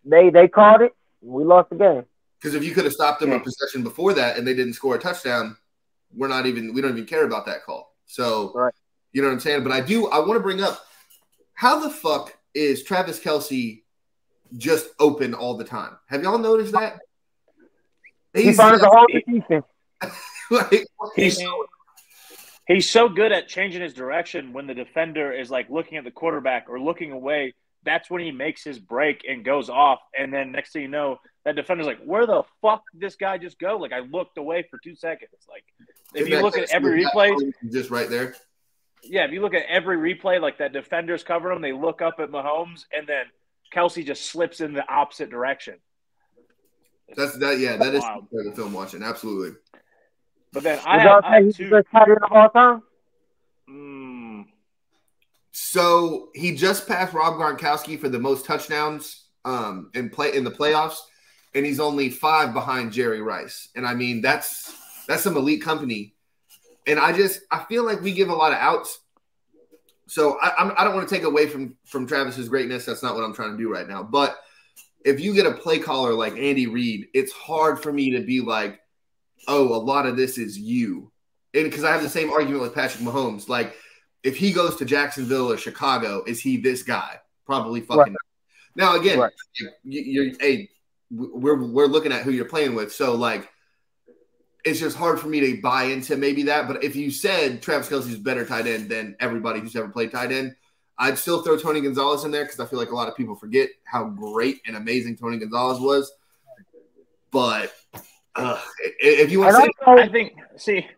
they called it. We lost the game. Because if you could have stopped them in possession before that and they didn't score a touchdown, we don't even care about that call. So You know what I'm saying? But I want to bring up, how the fuck is Travis Kelce just open all the time? Have y'all noticed that? He finds a hole in defense. He's so good at changing his direction when the defender is like looking at the quarterback or looking away. That's when he makes his break and goes off. And then next thing you know, that defender's like, where the fuck did this guy just go? Like, I looked away for 2 seconds. Like, if you look at every replay. Just right there. Yeah, if you look at every replay, like that defender's covering him, they look up at Mahomes, and then Kelce just slips in the opposite direction. That is the film watching, absolutely. But then I have two. Best tight end of all time? So he just passed Rob Gronkowski for the most touchdowns in the playoffs. and he's only 5 behind Jerry Rice. And I mean, that's some elite company. And I feel like we give a lot of outs. So I don't want to take away from Travis's greatness. That's not what I'm trying to do right now. But if you get a play caller like Andy Reid, it's hard for me to be like, oh, a lot of this is you. And because I have the same argument with Patrick Mahomes. Like, if he goes to Jacksonville or Chicago, is he this guy? Probably fucking not. Now, again, we're looking at who you're playing with. So, like, it's just hard for me to buy into maybe that. But if you said Travis Kelce's a better tight end than everybody who's ever played tight end, I'd still throw Tony Gonzalez in there because I feel like a lot of people forget how great and amazing Tony Gonzalez was. But if you want to say –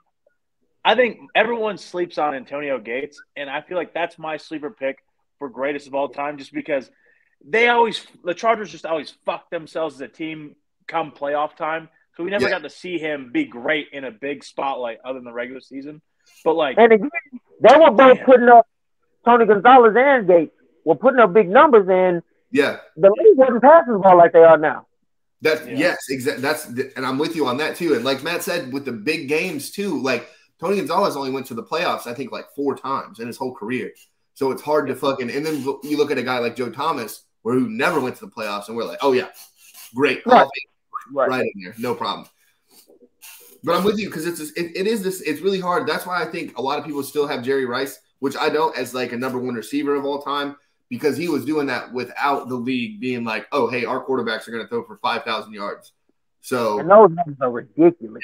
I think everyone sleeps on Antonio Gates, and I feel like that's my sleeper pick for greatest of all time just because the Chargers just always fuck themselves as a team come playoff time. So we never got to see him be great in a big spotlight other than the regular season. But, like – and again, they were both putting up – Tony Gonzalez and Gates were putting up big numbers, and the league wasn't passing the ball like they are now. Yes, exactly. And I'm with you on that, too. And like Matt said, with the big games, too, like – Tony Gonzalez only went to the playoffs, I think, like 4 times in his whole career. So it's hard to fucking – and then you look at a guy like Joe Thomas who never went to the playoffs, and we're like, oh, yeah, great. Right in there. No problem. But I'm with you because it's really hard. That's why I think a lot of people still have Jerry Rice, which I don't, as like a number 1 receiver of all time because he was doing that without the league being like, oh, hey, our quarterbacks are going to throw for 5,000 yards. So – and those numbers are ridiculous.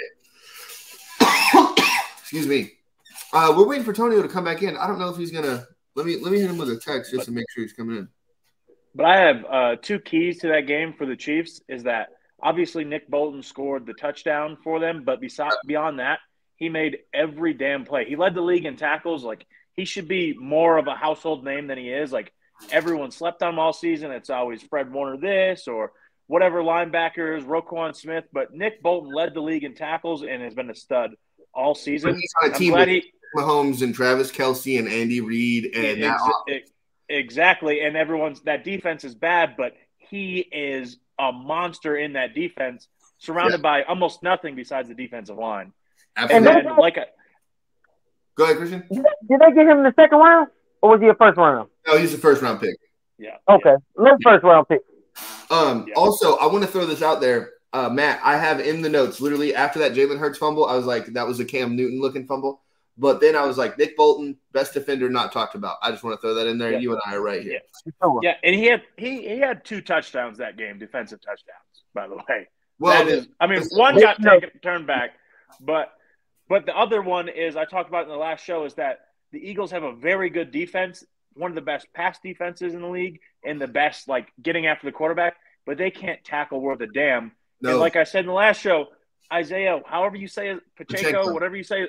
Excuse me. We're waiting for Tonio to come back in. I don't know if he's gonna. Let me hit him with a text just to make sure he's coming in. But I have 2 keys to that game for the Chiefs. Is that obviously Nick Bolton scored the touchdown for them, but beyond that, he made every damn play. He led the league in tackles. Like he should be more of a household name than he is. Like everyone slept on him all season. It's always Fred Warner this or whatever linebackers, Roquan Smith. But Nick Bolton led the league in tackles and has been a stud all season. He's on a team with Mahomes and Travis Kelce and Andy Reid and exactly. And that defense is bad, but he is a monster in that defense, surrounded by almost nothing besides the defensive line. Absolutely. And then, go ahead, Christian. Did they get him in the second round, or was he a first round? No, he's a first round pick. Yeah. Okay, let's first round pick. Also, I want to throw this out there. Matt, I have in the notes, literally after that Jalen Hurts fumble, I was like, that was a Cam Newton-looking fumble. But then I was like, Nick Bolton, best defender not talked about. I just want to throw that in there. Yeah. You and I are right here. Yeah, and he had 2 touchdowns that game, defensive touchdowns, by the way. Well, one got turned back, but the other one is I talked about in the last show is that the Eagles have a very good defense, one of the best pass defenses in the league, and the best like getting after the quarterback, but they can't tackle worth a damn. No. And like I said in the last show, Isaiah, however you say it, Pacheco, whatever you say,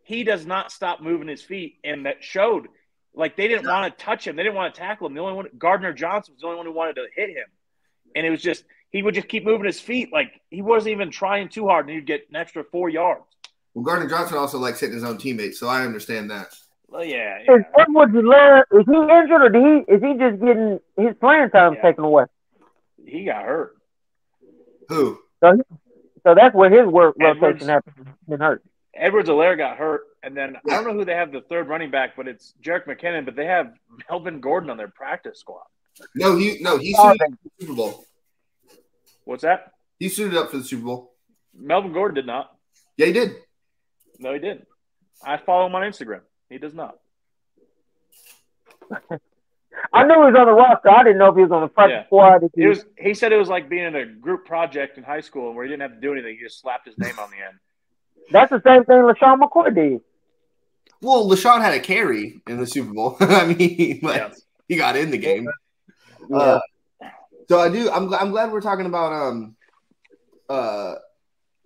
he does not stop moving his feet, and that showed. Like they didn't want to touch him, they didn't want to tackle him. The only one, Gardner Johnson, was the only one who wanted to hit him, and it was just he would just keep moving his feet, like he wasn't even trying too hard, and he'd get an extra 4 yards. Well, Gardner Johnson also likes hitting his own teammates, so I understand that. Well, yeah. Is Edwards-Helaire, is he injured or is he just getting his playing time taken away? He got hurt. Who? So that's where his rotation happened. Been hurt. Edwards-Helaire got hurt, and then I don't know who they have the third running back, but it's Jerick McKinnon. But they have Melvin Gordon on their practice squad. No, he suited up for the Super Bowl. What's that? He suited up for the Super Bowl. Melvin Gordon did not. Yeah, he did. No, he didn't. I follow him on Instagram. He does not. I knew he was on the roster. I didn't know if he was on the practice squad. He said it was like being in a group project in high school where he didn't have to do anything. He just slapped his name on the end. That's the same thing LaShawn McCoy did. Well, LaShawn had a carry in the Super Bowl. I mean, he got in the game. Yeah. So I'm glad we're talking about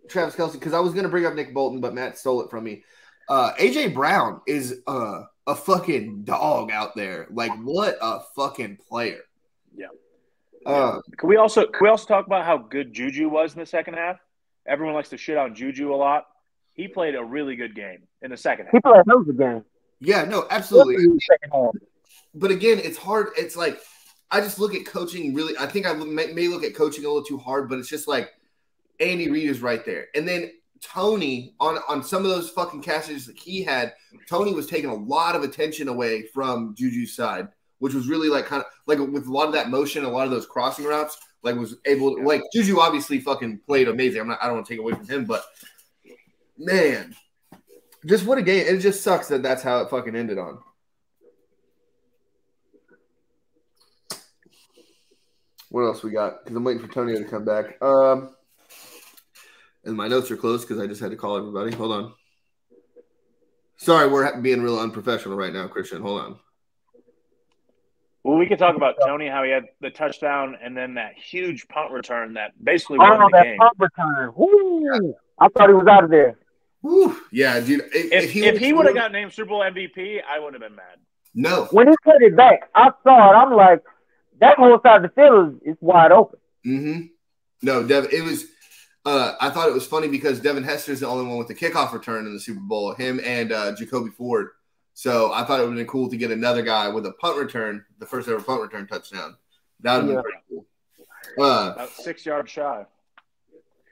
Travis Kelce because I was going to bring up Nick Bolton, but Matt stole it from me. AJ Brown is a fucking dog out there. Like, what a fucking player. Yeah. Can we also talk about how good Juju was in the second half? Everyone likes to shit on Juju a lot. He played a really good game in the second half. He played a hell of a game. Yeah, no, absolutely. But again, it's hard. It's like I just look at coaching really. I think I may look at coaching a little too hard, but it's just like Andy Reid is right there, and then Tony on some of those fucking catches that he had. Tony was taking a lot of attention away from Juju's side, which was really like kind of like with a lot of that motion, a lot of those crossing routes, like was able to, like Juju obviously fucking played amazing. I don't want to take away from him, but man, just what a game! It just sucks that that's how it fucking ended on. What else we got? Because I'm waiting for Tony to come back. And my notes are closed because I just had to call everybody. Hold on. Sorry, we're being real unprofessional right now, Christian. Hold on. Well, we could talk about Tony, how he had the touchdown and then that huge punt return that basically won the game. Punt return. Woo! I thought he was out of there. Woo. Yeah, dude. If he would have got named Super Bowl MVP, I wouldn't have been mad. No. When he put it back, I saw it. I'm like, that whole side of the field is wide open. Mm-hmm. No, it was I thought it was funny because Devin Hester's the only one with the kickoff return in the Super Bowl, him and Jacoby Ford. So I thought it would have been cool to get another guy with a punt return, the first ever punt return touchdown. That would have been pretty cool. About 6 yards shy.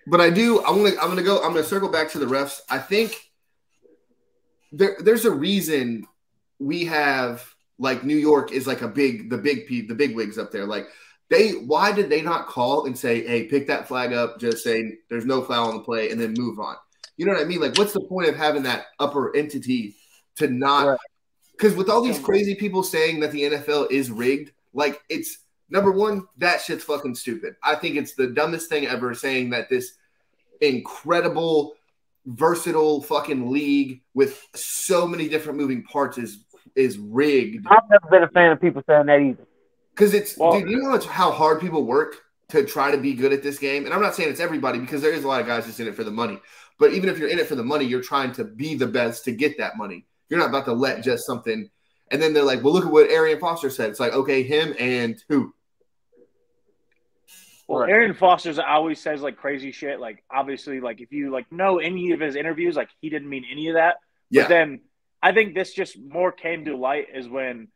But I'm gonna circle back to the refs. I think there's a reason we have like New York is like the big wigs up there. Like why did they not call and say, hey, pick that flag up, just say there's no foul on the play and then move on? You know what I mean? Like what's the point of having that upper entity to not – because with all these crazy people saying that the NFL is rigged, like it's – number one, that shit's fucking stupid. I think it's the dumbest thing ever saying that this incredible, versatile fucking league with so many different moving parts is rigged. I've never been a fan of people saying that either. Because dude, you know how hard people work to try to be good at this game? And I'm not saying it's everybody because there is a lot of guys just in it for the money. But even if you're in it for the money, you're trying to be the best to get that money. You're not about to let just something. And then they're like, well, look at what Arian Foster said. It's like, okay, him and who? Well, Arian Foster's always says like crazy shit. Like obviously, like if you like know any of his interviews, like he didn't mean any of that. Yeah. But then I think this just more came to light is when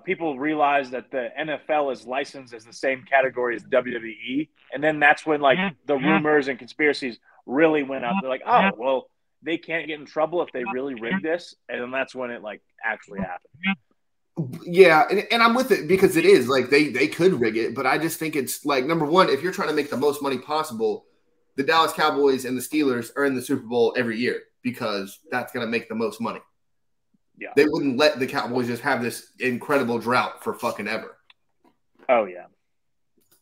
people realized that the NFL is licensed as the same category as WWE. And then that's when like the rumors and conspiracies really went up. They're like, oh, well, they can't get in trouble if they really rig this. And then that's when it like actually happened. Yeah, and I'm with it because it is like they could rig it, but I just think it's like number one, if you're trying to make the most money possible, the Dallas Cowboys and the Steelers are in the Super Bowl every year because that's going to make the most money. Yeah, they wouldn't let the Cowboys just have this incredible drought for fucking ever. Oh yeah,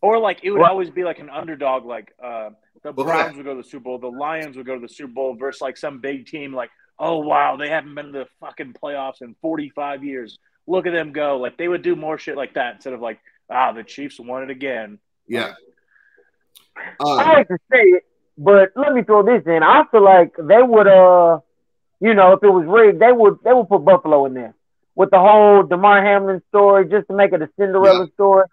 or like it would always be like an underdog, like the Browns would go to the Super Bowl, the Lions would go to the Super Bowl versus like some big team, like oh wow, they haven't been to the fucking playoffs in 45 years. Look at them go. Like they would do more shit like that instead of like, the Chiefs won it again. Yeah. I hate to say it, but let me throw this in. I feel like they would, if it was rigged, they would put Buffalo in there with the whole DeMar Hamlin story just to make it a Cinderella story,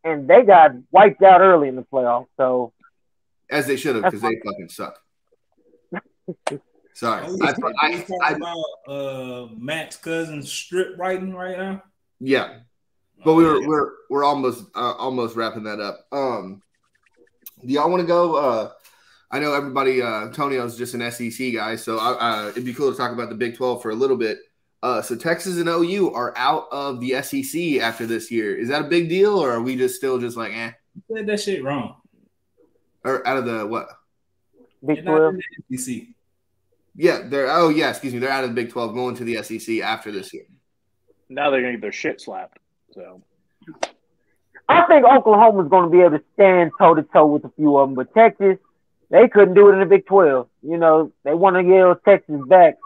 and they got wiped out early in the playoffs. So, as they should have, because they fucking suck. Sorry. I talking about Matt's cousin's strip writing right now. Yeah, but we're almost wrapping that up. Do y'all want to go? I know everybody. Tonio's just an SEC guy, so it'd be cool to talk about the Big 12 for a little bit. So Texas and OU are out of the SEC after this year. Is that a big deal, or are we just still just like eh? You said that shit wrong. Or out of the what? Big 12. SEC. Yeah, they're excuse me. They're out of the Big 12 going to the SEC after this year. Now they're going to get their shit slapped. So I think Oklahoma's going to be able to stand toe-to-toe with a few of them, but Texas, they couldn't do it in the Big 12. You know, they want to yell Texas back.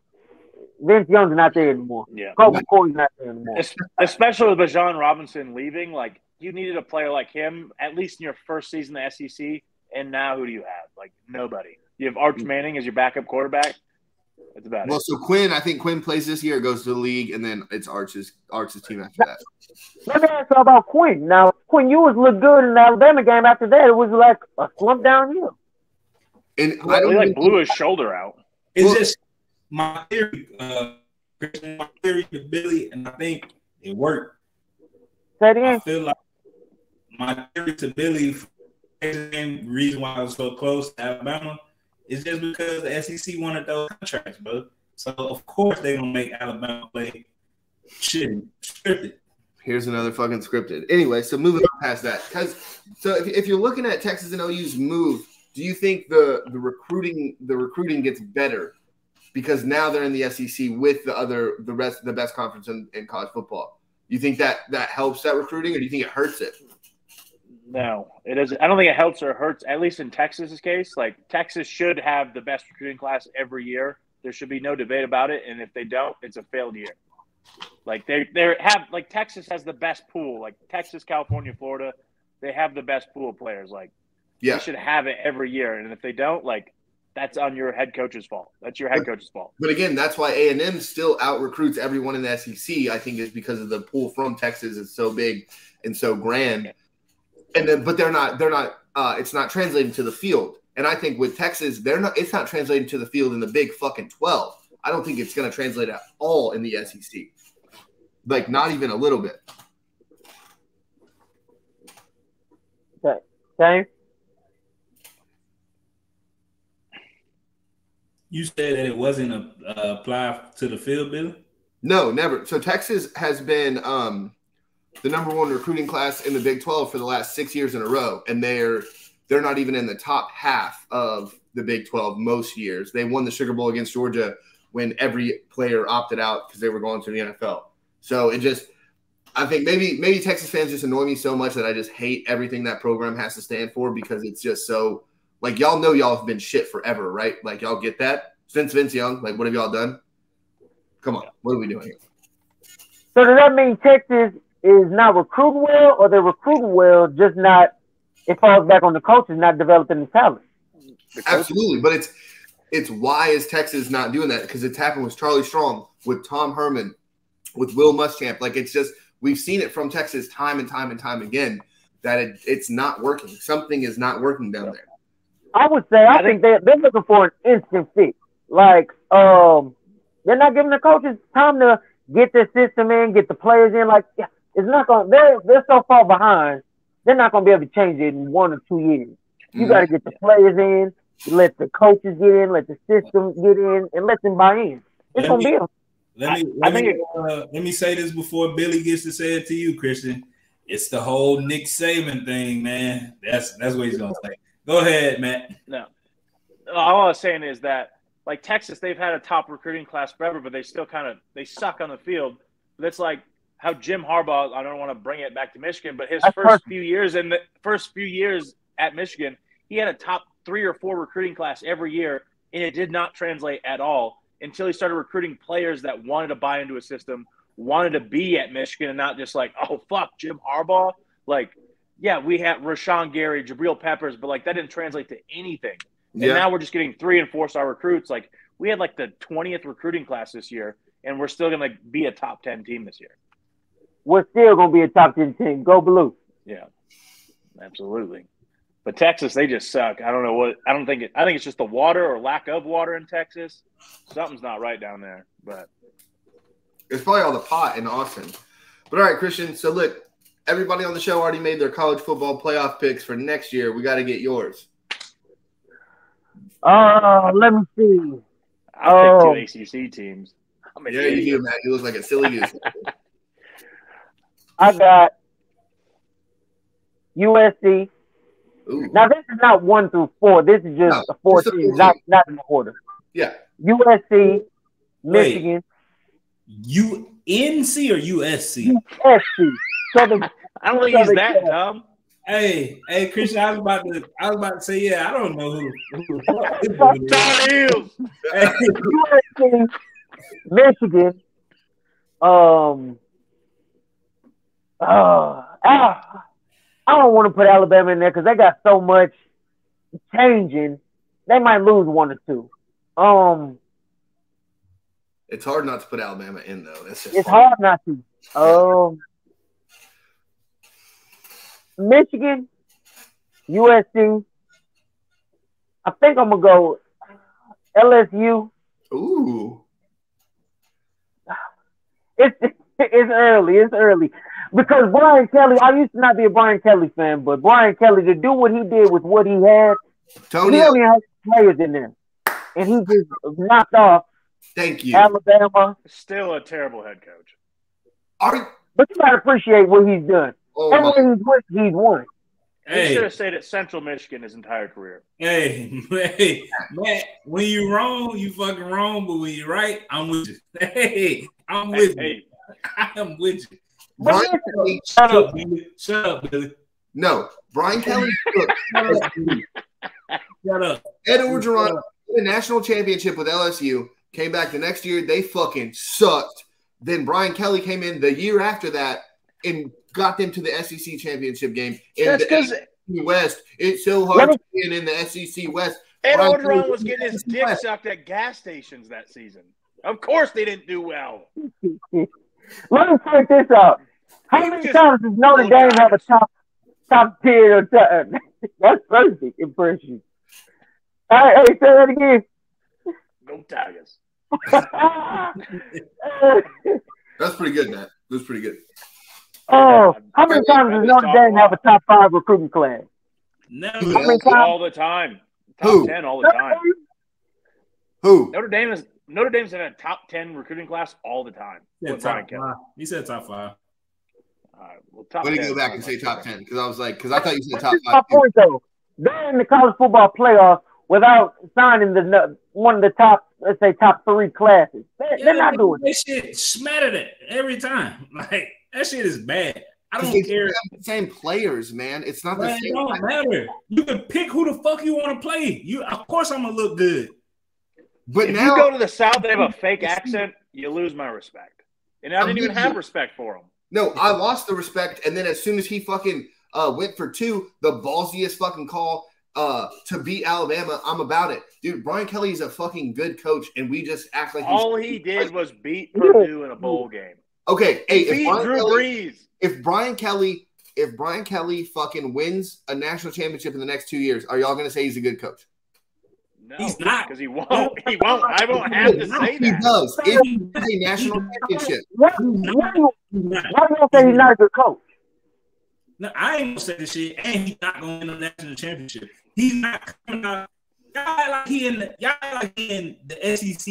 Vince Young's not there anymore. Yeah. Colt McCoy's not there anymore. Especially with Bijan Robinson leaving, like, you needed a player like him, at least in your first season in the SEC, and now who do you have? Like, nobody. You have Arch Manning as your backup quarterback. That's about it. Well, so I think Quinn plays this year, goes to the league, and then it's Arch's team after that. Let me ask you about Quinn. Now, Quinn Ewers looked good in the Alabama game. After that, it was like a slump downhill. And he blew his shoulder out. It's just my theory, to Billy, and I think it worked. Say it again. I feel like my theory to Billy, the reason why I was so close to Alabama is just because the SEC wanted those contracts, bro. So of course they're gonna make Alabama play shit scripted. Here's another fucking scripted. Anyway, so moving on past that, because so if you're looking at Texas and OU's move, do you think the recruiting gets better because now they're in the SEC with the best conference in college football? You think that helps that recruiting, or do you think it hurts it? No, it doesn't. I don't think it helps or hurts. At least in Texas's case, like Texas should have the best recruiting class every year. There should be no debate about it. And if they don't, it's a failed year. Like they have like Texas has the best pool. Like Texas, California, Florida, they have the best pool of players. Like they should have it every year. And if they don't, like that's on your head coach's fault. That's your head coach's fault. But again, that's why A&M still out recruits everyone in the SEC. I think is because of the pool from Texas is so big and so grand. And then, but they're not. It's not translating to the field. And I think with Texas, it's not translating to the field in the Big fucking 12. I don't think it's going to translate at all in the SEC. Like not even a little bit. Okay. You said that it wasn't apply to the field, Billy? No, never. So Texas has been the number one recruiting class in the Big 12 for the last 6 years in a row, and they're not even in the top half of the Big 12 most years. They won the Sugar Bowl against Georgia when every player opted out because they were going to the NFL. So it just – I think maybe Texas fans just annoy me so much that I just hate everything that program has to stand for because it's just so – like, y'all know y'all have been shit forever, right? Like, y'all get that? Since Vince Young, like, what have y'all done? Come on. What are we doing here? So does that mean Texas is not recruiting well, or they're recruiting well, just not – it falls back on the coaches not developing the talent? Absolutely. But it's why is Texas not doing that? Because it's happened with Charlie Strong, with Tom Herman, with Will Muschamp. Like, it's just – we've seen it from Texas time and time and time again that it's not working. Something is not working down there. I would say I think they're looking for an instant fix. Like, they're not giving the coaches time to get their system in, get the players in. Like, it's not going. They're so far behind. They're not going to be able to change it in 1 or 2 years. You got to get the players in, let the coaches get in, let the system get in, and let them buy in. It's going to be. Let me say this before Billy gets to say it to you, Christian. It's the whole Nick Saban thing, man. That's what he's going to say. Go ahead, Matt. No. All I was saying is that, like, Texas, they've had a top recruiting class forever, but they still they suck on the field. That's like how Jim Harbaugh, I don't want to bring it back to Michigan, but his first few years at Michigan, he had a top 3 or 4 recruiting class every year, and it did not translate at all until he started recruiting players that wanted to buy into a system, wanted to be at Michigan, and not just like, oh, fuck, Jim Harbaugh. Like, yeah, we had Rashawn Gary, Jabril Peppers, but, like, that didn't translate to anything. And now we're just getting 3- and 4-star recruits. Like, we had, like, the 20th recruiting class this year, and we're still going to be a top 10 team this year. We're still going to be a top 10 team. Go Blue. Yeah, absolutely. But Texas, they just suck. I don't know what – I think it's just the water or lack of water in Texas. Something's not right down there. But it's probably all the pot in Austin. But, all right, Christian, so, look. Everybody on the show already made their college football playoff picks for next year. We got to get yours. Let me see. I'll pick 2 ACC teams. Yeah, you do, Matt. You look like a silly goose. I got USC. Ooh. Now, this is not 1 through 4. This is just a 4 teams, not in the order. Yeah. USC, Michigan. UNC or USC? USC. I don't think he's that dumb. Hey, Christian, I was about to say, yeah, I don't know who. USC, Michigan. I don't want to put Alabama in there because they got so much changing. They might lose 1 or 2. It's hard not to put Alabama in, though. It's hard not to. Michigan, USC. I think I'm gonna go LSU. Ooh. It's early. Because Brian Kelly, I used to not be a Brian Kelly fan, but Brian Kelly, to do what he did with what he had, Tony, he only had players in there. And he just knocked off thank you. Alabama. Still a terrible head coach. But you got to appreciate what he's done. Everywhere he's won. He should have stayed at Central Michigan his entire career. Hey, Matt, when you wrong, you fucking wrong. But when you're right, I'm with you. Hey, I'm with you. I am with you. Brian Kelly, shut up, Billy. Shut up, Billy. No, Brian Kelly. Shut up. Ed Orgeron won the national championship with LSU. Came back the next year. They fucking sucked. Then Brian Kelly came in the year after that and got them to the SEC championship game. In the SEC West, it's so hard to win in the SEC West. Ed Orgeron was getting his dick sucked at gas stations that season. Of course they didn't do well. Let me point this out. How many times does Notre Dame have a top tier? That's perfect impression. All right, hey, say that again. Go Tigers. That's pretty good, Matt. That's pretty good. Oh, how many times does Notre Dame have a top 5 recruiting class? Never. How many times? All the time. Top 10 all the time. Who? Notre Dame's in a top 10 recruiting class all the time. He said top 5. All right, well, top Let me 10 go back and say top 10 because I thought you said top 5. My point though, they're in the college football playoff without signing one of the top, let's say, top 3 classes. They're not doing that shit. Smattered it every time. Like that shit is bad. I don't care. The same players, man. It's not the same. It don't matter. You can pick who the fuck you want to play. Of course, I'm gonna look good. But if you go to the South, they have a fake accent. You lose my respect, and I didn't even have respect for them. No, I lost the respect, and then as soon as he fucking went for 2, the ballsiest fucking call to beat Alabama, I'm about it. Dude, Brian Kelly is a fucking good coach, and we just act like all he did was beat Purdue in a bowl game. Okay, hey, if Brian Kelly fucking wins a national championship in the next 2 years, are y'all gonna say he's a good coach? No, he's not, because he won't. He won't. I won't have to say that. He does. If he wins a national championship, why do you say he's not a good coach? No, I ain't gonna say this shit, and he's not gonna win a national championship. He's not coming out. Y'all like he in the SEC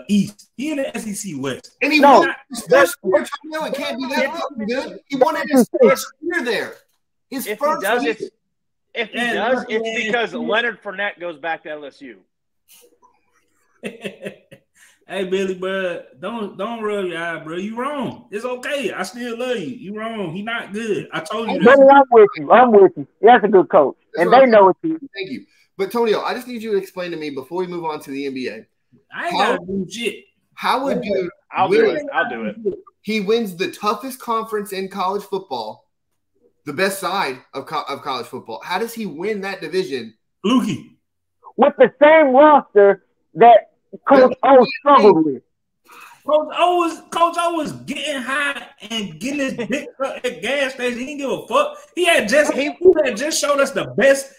East. He in the SEC West. And he won his first year. It can't be that fucking good. He won it his first year there. If he does, it's because Leonard Fournette goes back to LSU. Hey Billy, bro, don't rub your eye, bro. You wrong. It's okay. I still love you. You wrong. He not good. I told you. Billy, I'm with you. That's a good coach, and they know it too. Thank you. But Tonio, I just need you to explain to me before we move on to the NBA. I ain't gotta do shit. How would you? I'll do it. He wins the toughest conference in college football, the best side of college football. How does he win that division? Lukey. With the same roster that Coach O struggled with. Coach O was getting high and getting his dick up at gas station. He didn't give a fuck. He had just showed us the best.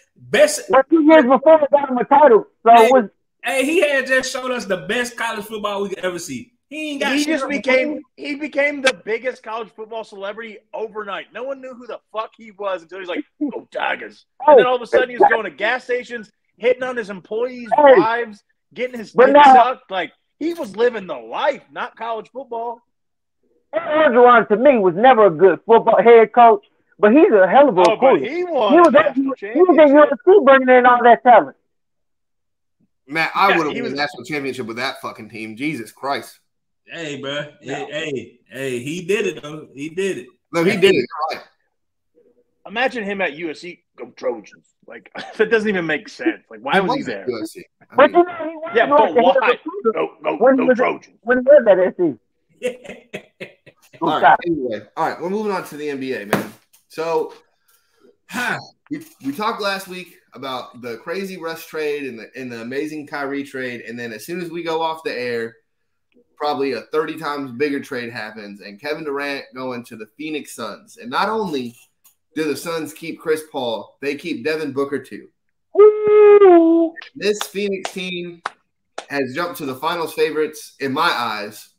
But 2 years before he got him a title. So he had just showed us the best college football we could ever see. He became the biggest college football celebrity overnight. No one knew who the fuck he was until he's like, "Go Tigers!" And then all of a sudden, he was going to gas stations, hitting on his employees' wives, getting his dick sucked. Like he was living the life, not college football. Orgeron to me was never a good football head coach, but he's a hell of a recruiter. He was at USC bringing in all that talent. Matt, I would have won the national championship with that fucking team. Jesus Christ. Hey, bro. No. Hey, he did it, though. He did it. No, he did it. Right. Imagine him at USC. Go Trojans. Like, that doesn't even make sense. Like, why was he there? USC. But why? Go Trojans. When was that SC? All right, anyway. All right, we're moving on to the NBA, man. So, we talked last week about the crazy Russ trade and the amazing Kyrie trade, and then as soon as we go off the air, probably a 30 times bigger trade happens, and Kevin Durant going to the Phoenix Suns. And not only do the Suns keep Chris Paul, they keep Devin Booker too. Woo! This Phoenix team has jumped to the finals favorites, in my eyes,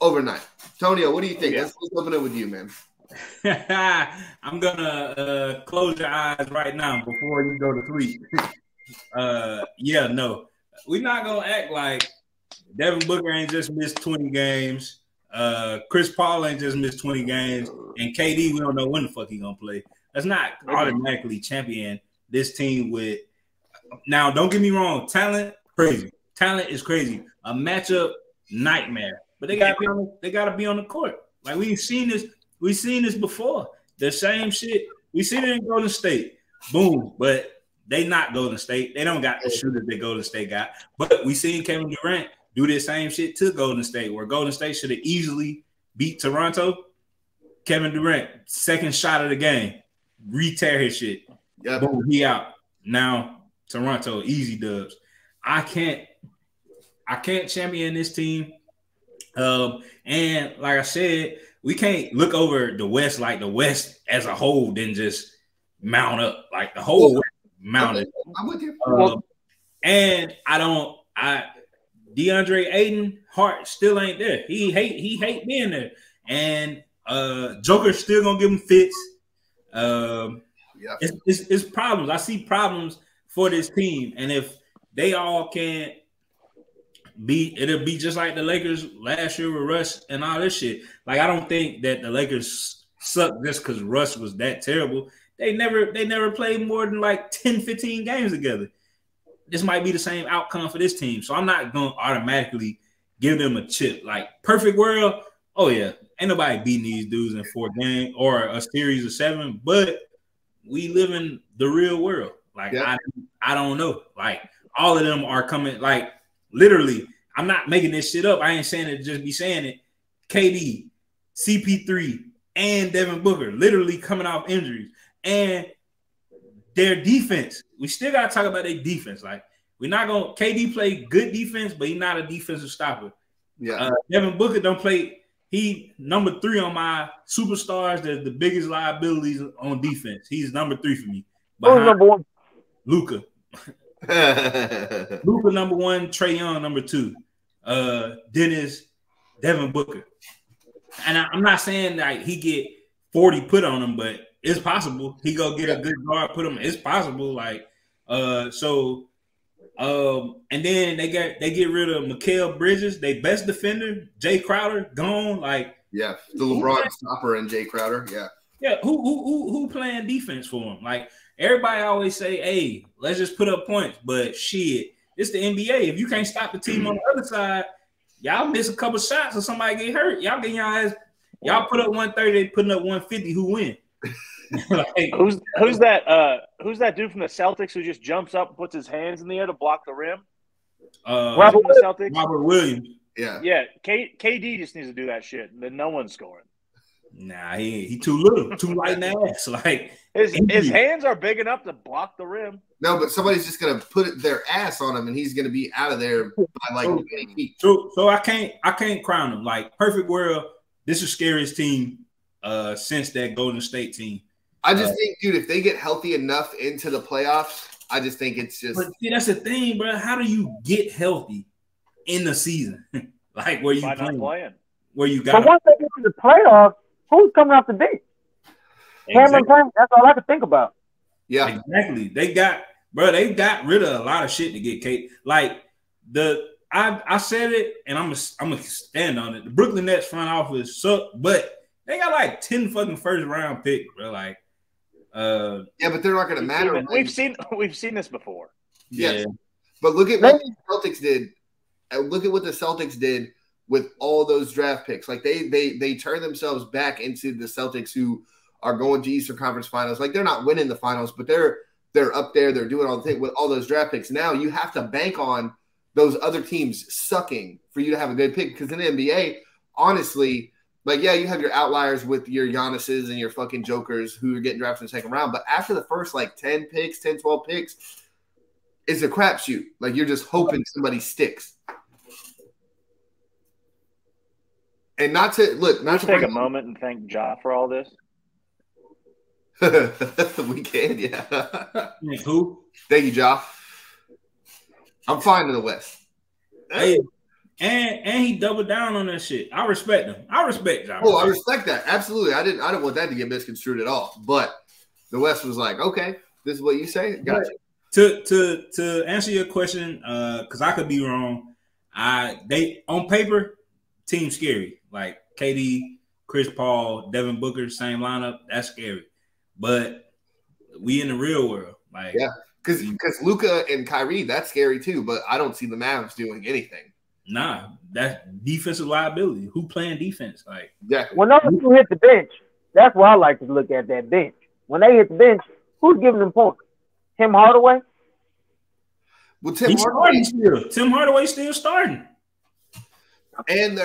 overnight. Tonio, what do you think? Let's open it with you, man. I'm gonna close your eyes right now before you go to sleep. No, we're not gonna act like Devin Booker ain't just missed 20 games. Chris Paul ain't just missed 20 games, and KD, we don't know when the fuck he gonna play. Let's not automatically champion this team with. Now, don't get me wrong, talent crazy. Talent is crazy. A matchup nightmare, but they gotta be on the court. Like we've seen this. We've seen this before. The same shit. We seen it in Golden State. Boom. But they not Golden State. They don't got the shooters that Golden State got. But we seen Kevin Durant do this same shit to Golden State, where Golden State should have easily beat Toronto. Kevin Durant, second shot of the game, re-tear his shit. Yep. Boom, he out. Now Toronto, easy dubs. I can't champion this team. And like I said, we can't look over the West like the West as a whole, then just mount up like the whole West mounted. I'm with you. And DeAndre Ayton heart still ain't there. He hate being there. And Joker's still gonna give him fits. It's problems. I see problems for this team, and if they all can't it'll be just like the Lakers last year with Russ and all this shit. Like, I don't think that the Lakers suck just because Russ was that terrible. They never played more than like 10, 15 games together. This might be the same outcome for this team. So I'm not going to automatically give them a chip. Like, perfect world, oh yeah, ain't nobody beating these dudes in 4 games or a series of 7, but we live in the real world. Like, I don't know. Like, all of them are coming, like, literally, I'm not making this shit up. I ain't saying it, just be saying it. KD, CP3, and Devin Booker literally coming off injuries. And their defense, we still got to talk about their defense. Like, we're not going to – KD play good defense, but he's not a defensive stopper. Yeah. Devin Booker don't play – he number 3 on my superstars. That's the biggest liabilities on defense. He's number 3 for me. Who's number 1? Luka. Luka number 1, Trae Young number 2, Dennis, Devin Booker. And I'm not saying like he get 40 put on him, but it's possible he go get a good guard put him. It's possible, like and then they get rid of Mikal Bridges, they best defender, Jay Crowder gone. Like the LeBron stopper and Jay Crowder, who playing defense for him? Like, everybody always say, hey, let's just put up points. But shit, it's the NBA. If you can't stop the team on the other side, y'all miss a couple shots or somebody get hurt. Y'all get your ass. Y'all put up 130, they putting up 150. Who win? Like, who's that dude from the Celtics who just jumps up and puts his hands in the air to block the rim? Robert Williams. Yeah. KD just needs to do that shit, and then no one's scoring. Nah, he too little, too light in the ass. Like, his hands are big enough to block the rim. No, but somebody's just gonna put their ass on him, and he's gonna be out of there by like 8 feet. So I can't crown him. Like, perfect world, this is the scariest team since that Golden State team. I just think, dude, if they get healthy enough into the playoffs, I just think it's just. But see, that's the thing, bro. How do you get healthy in the season? Like, where you playing? Where you got? But once they get to the playoffs, who's coming off the bench? Cameron Payne, that's all I can think about. Yeah, exactly. They got rid of a lot of shit to get Kate. Like, I said it, and I'm gonna stand on it. The Brooklyn Nets front office suck, but they got like 10 fucking first round picks, bro. Like, but they're not gonna matter. We've seen this before. Yeah, but look at what the Celtics did. Look at what the Celtics did with all those draft picks. Like, they turn themselves back into the Celtics who are going to Eastern Conference Finals. Like, they're not winning the finals, but they're up there. They're doing all the things with all those draft picks. Now you have to bank on those other teams sucking for you to have a good pick. Because in the NBA, honestly, like, yeah, you have your outliers with your Giannis's and your fucking jokers who are getting drafted in the second round. But after the first, like, 10 picks, 10, 12 picks, it's a crapshoot. Like, you're just hoping somebody sticks. And not to take a moment and thank Ja for all this. We can, yeah. Who? Thank you, Ja. I'm fine in the West. Hey, And he doubled down on that shit. I respect him. I respect John. Oh, I respect that. Absolutely. I don't want that to get misconstrued at all. But the West was like, okay, this is what you say. Gotcha. To answer your question, because I could be wrong. They on paper, team scary. Like KD, Chris Paul, Devin Booker, same lineup. That's scary. But we in the real world. Like, yeah, because Luka and Kyrie, that's scary too. But I don't see the Mavs doing anything. Nah, that's defensive liability. Who playing defense? Like, exactly. When those two hit the bench, that's why I like to look at that bench. When they hit the bench, who's giving them points? Tim Hardaway? Well, Tim Hardaway still starting. And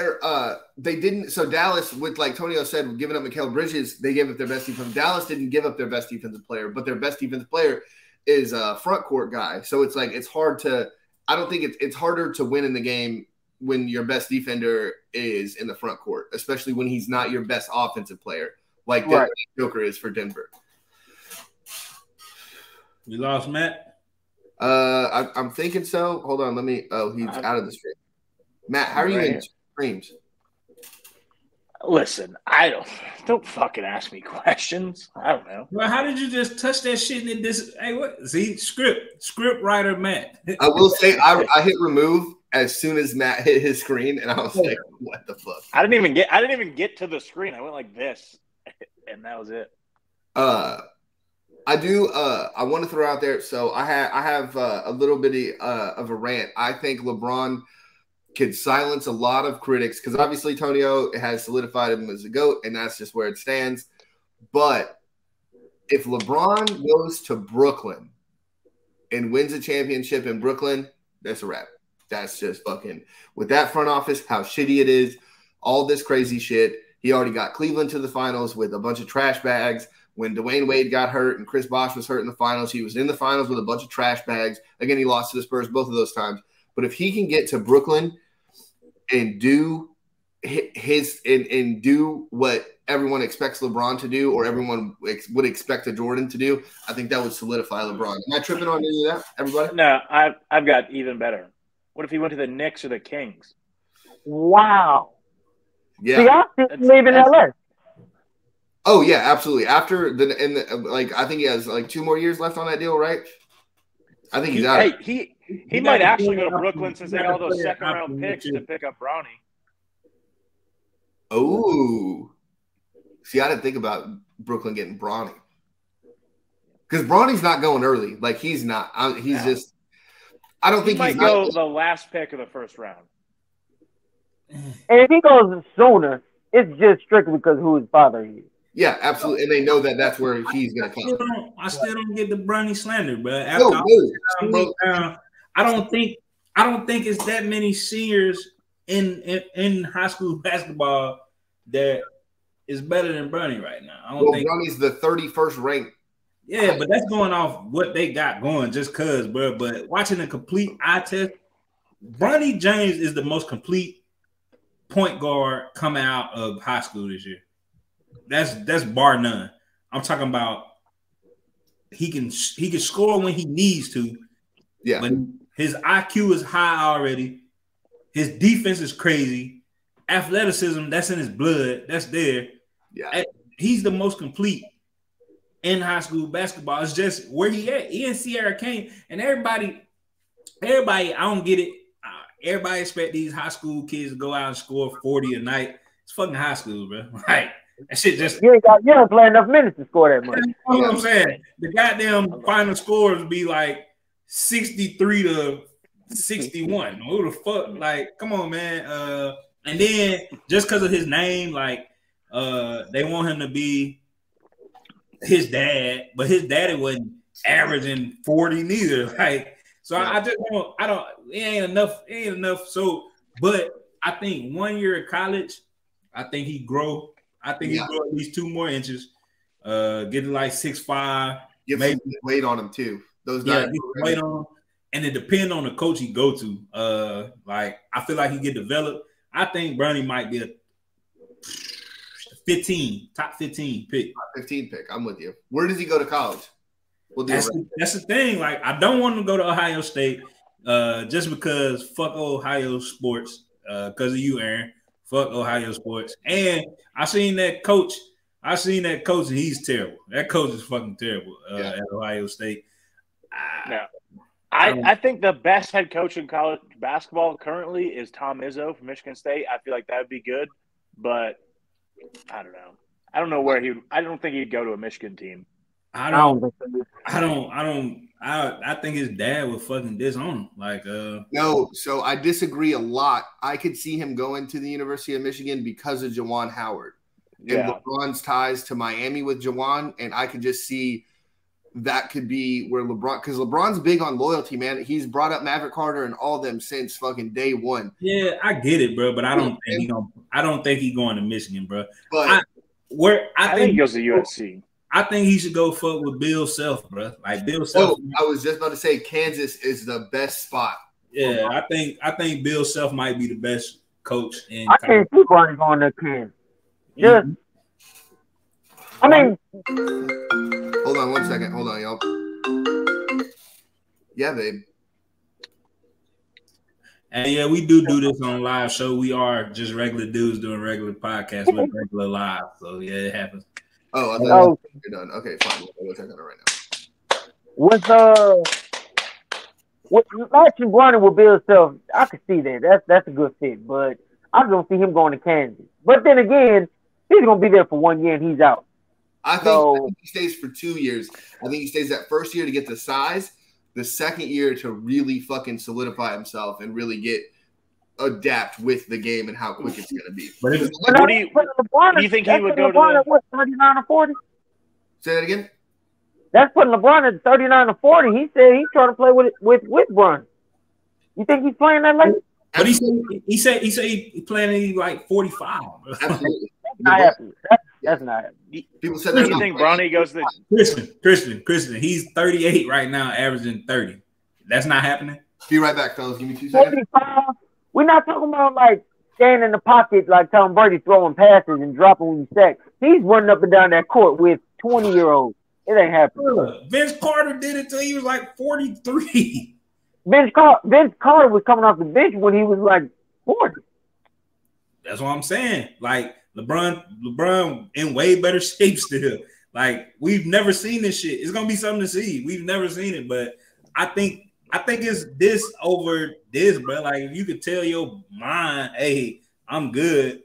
they didn't. So Dallas, with like Tonio said, giving up Mikal Bridges, they gave up their best defense. Dallas didn't give up their best defensive player, but their best defensive player is a front court guy. So it's like it's hard to. I don't think it's harder to win in the game when your best defender is in the front court, especially when he's not your best offensive player, like the Joker is for Denver. We lost Matt. I'm thinking so. Hold on, let me. Oh, he's out of the stream. Matt, how are you in streams? Listen, don't fucking ask me questions. I don't know. Well, how did you just touch that shit in this? Hey, what? See, script writer Matt. I will say I hit remove as soon as Matt hit his screen, and I was like, "What the fuck?" I didn't even get to the screen. I went like this, and that was it. I do. I want to throw out there. So I have a little bit of a rant. I think LeBron could silence a lot of critics because obviously Tonio has solidified him as a GOAT, and that's just where it stands. But if LeBron goes to Brooklyn and wins a championship in Brooklyn, that's a wrap. That's just fucking with that front office, how shitty it is, all this crazy shit. He already got Cleveland to the finals with a bunch of trash bags. When Dwayne Wade got hurt and Chris Bosh was hurt in the finals, he was in the finals with a bunch of trash bags. Again, he lost to the Spurs both of those times. But if he can get to Brooklyn and do do what everyone expects LeBron to do, or everyone would expect a Jordan to do, I think that would solidify LeBron. Am I tripping on any of that, everybody? No, I've got even better. What if he went to the Knicks or the Kings? Wow. Yeah. See, I think leaving LA. Oh yeah, absolutely. After I think he has like 2 more years left on that deal, right? I think he's out. Hey, he might actually go to Brooklyn since they got all those second-round picks to pick up Brownie. Oh. See, I didn't think about Brooklyn getting Bronny. Because Bronny's not going early. Like, he's not. He's just – I don't think he might go the last pick of the first round. And if he goes sooner, it's just strictly because who his father is. Yeah, absolutely. And they know that that's where he's going to come. I still don't get the Bronny slander, but after I don't think it's that many seniors in high school basketball that is better than Bronny right now. I don't think Bronny's the 31st ranked. Yeah, but that's going off what they got going just cause, bro. But watching a complete eye test, Bronny James is the most complete point guard coming out of high school this year. That's bar none. I'm talking about he can score when he needs to. Yeah. But his IQ is high already. His defense is crazy. Athleticism, that's in his blood. That's there. Yeah. He's the most complete in high school basketball. It's just where he at. He and Sierra Kane. And everybody, I don't get it. Everybody expect these high school kids to go out and score 40 a night. It's fucking high school, bro. Like, that shit just... You don't play enough minutes to score that much. You know what I'm saying? The goddamn final scores be like 63 to 61. Who the fuck? Like, come on, man. And then just because of his name, like, they want him to be his dad, but his daddy wasn't averaging 40 neither. Like, so I don't, it ain't enough. So, but I think 1 year of college, I think he grow. I think he grow at least 2 more inches. Getting like 6'5". Get maybe some weight on him too. Those guys weight on him. And it depends on the coach he go to. Like, I feel like he get developed. I think Bronny might be a top 15 pick. Top 15 pick. I'm with you. Where does he go to college? That's the thing. Like, I don't want him to go to Ohio State just because fuck Ohio sports. because of you, Aaron. Fuck Ohio sports. And I seen that coach, and he's terrible. That coach is fucking terrible at Ohio State. I think the best head coach in college basketball currently is Tom Izzo from Michigan State. I feel like that would be good, but I don't know. I don't know where I don't think he'd go to a Michigan team. I think his dad would fucking disown him. No, so I disagree a lot. I could see him going to the University of Michigan because of Juwan Howard and LeBron's ties to Miami with Juwan, and I could just see that could be where LeBron, because LeBron's big on loyalty, man. He's brought up Maverick Carter and all them since fucking day one. Yeah, I get it, bro, but I don't think he's going to Michigan, bro. But I think he goes to USC. I think he should go fuck with Bill Self, bro. Like Bill Self. I was just about to say Kansas is the best spot. Yeah, I think Bill Self might be the best coach in I can't see Barney going to Kansas. Yeah. I mean, hold on 1 second. Hold on, y'all. Yeah, babe. And yeah, we do this on live show. We are just regular dudes doing regular podcasts with regular live. So yeah, it happens. Oh, I thought you're done. Okay, fine. We'll check on it right now. With matching Barney with Bill Self, I could see that. That's a good fit, but I don't see him going to Kansas. But then again, he's gonna be there for 1 year and he's out. I think he stays for 2 years. I think he stays that first year to get the size, the second year to really fucking solidify himself and really adapt with the game and how quick it's going to be. But do you think he would go to what, 39 or 40? Say that again? That's putting LeBron at 39 or 40. He said he's trying to play with Bron. You think he's playing that late? But he said he's playing like 45. Absolutely. That's not happening. People said that. Do you think Bronny goes to Christian? He's 38 right now, averaging 30. That's not happening. Be right back, fellas. Give me 2 seconds. 45. We're not talking about like standing in the pocket like Tom Brady throwing passes and dropping when you sack. He's running up and down that court with 20-year-olds. It ain't happening. Vince Carter did it till he was like 43. Vince Carter was coming off the bench when he was like 40. That's what I'm saying. Like LeBron in way better shape still. Like we've never seen this shit. It's gonna be something to see. We've never seen it, but I think it's this over this, bro. Like if you could tell your mind, hey, I'm good.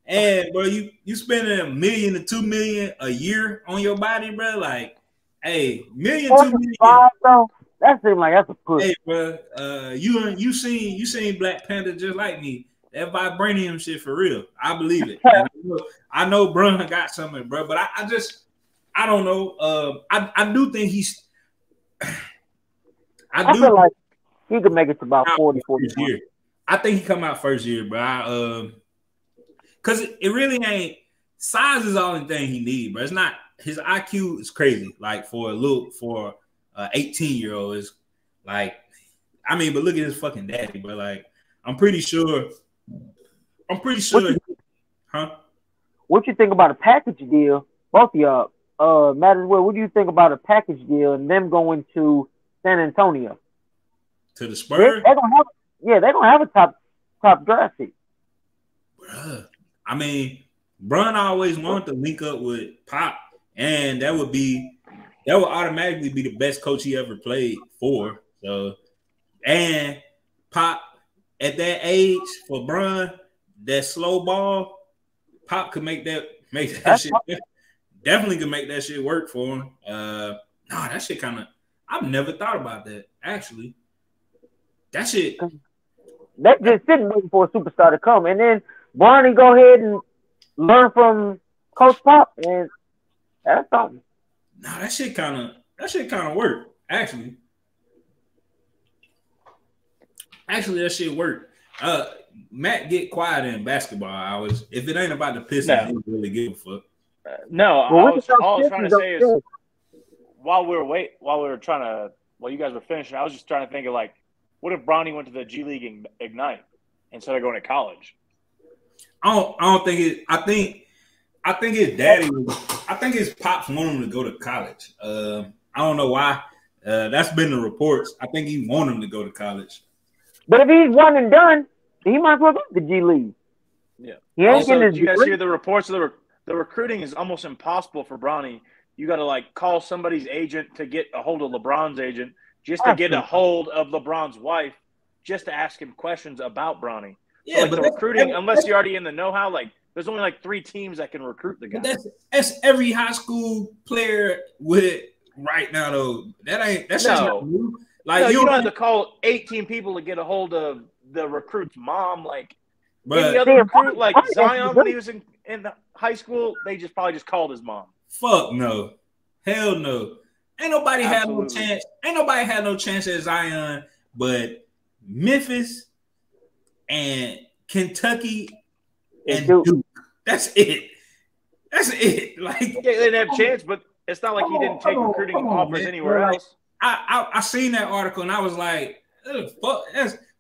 And bro, you spending $1 million to $2 million a year on your body, bro. Like, hey, $1 million, $2 million. That seems like that's a push. Hey, bro, you seen Black Panther just like me. That vibranium shit for real. I believe it. I know Bron got something, bro, but I don't know. I do think he's. I feel like he could make it to about 40 year. I think he come out first year, bro. Because it really ain't size is the only thing he need, but it's not. His IQ is crazy. Like for 18-year-old is like, I mean, but look at his fucking daddy, bro. Like I'm pretty sure. Huh? What you think about a package deal? Both of y'all. Matt as well. What do you think about a package deal and them going to San Antonio? To the Spurs? They're gonna have a top draft pick. Bruh. I mean, Bron always wanted to link up with Pop, and that would automatically be the best coach he ever played for. So, and Pop at that age for Bron, that slow ball, Pop could make that shit. Definitely could make that shit work for him. That shit kind of. I've never thought about that actually. That shit. That just sitting waiting for a superstar to come, and then Barney go ahead and learn from Coach Pop, and that's something. No, that shit kind of work. Actually, that shit work. Matt, get quiet in basketball hours. If it ain't about the Pistons, I don't really give a fuck. All I was trying to say is while you guys were finishing, I was just trying to think of like, what if Bronny went to the G League Ignite instead of going to college? I don't think it. I think his daddy. I think his pops want him to go to college. I don't know why. That's been the reports. I think he want him to go to college. But if he's one and done, He might as well go to the G League. Yeah. He ain't Also, getting his did you guys degree. hear the reports of the recruiting is almost impossible for Bronny. You got to like call somebody's agent to get a hold of LeBron's agent, just to get a hold of LeBron's wife, just to ask him questions about Bronny. Yeah, so, like, but the recruiting, unless you're already in the know-how, like there's only like 3 teams that can recruit the guy. That's every high school player with it right now though. That's not new. Like you don't have to call 18 people to get a hold of the recruit's mom. Like any other recruit, like Zion when he was in high school, they probably just called his mom. Fuck no. Hell no. Ain't nobody had no chance. Ain't nobody had no chance at Zion, but Memphis and Kentucky and Duke. That's it. That's it. Like they didn't have a chance, but it's not like he didn't take recruiting offers anywhere else. I seen that article and I was like, fuck.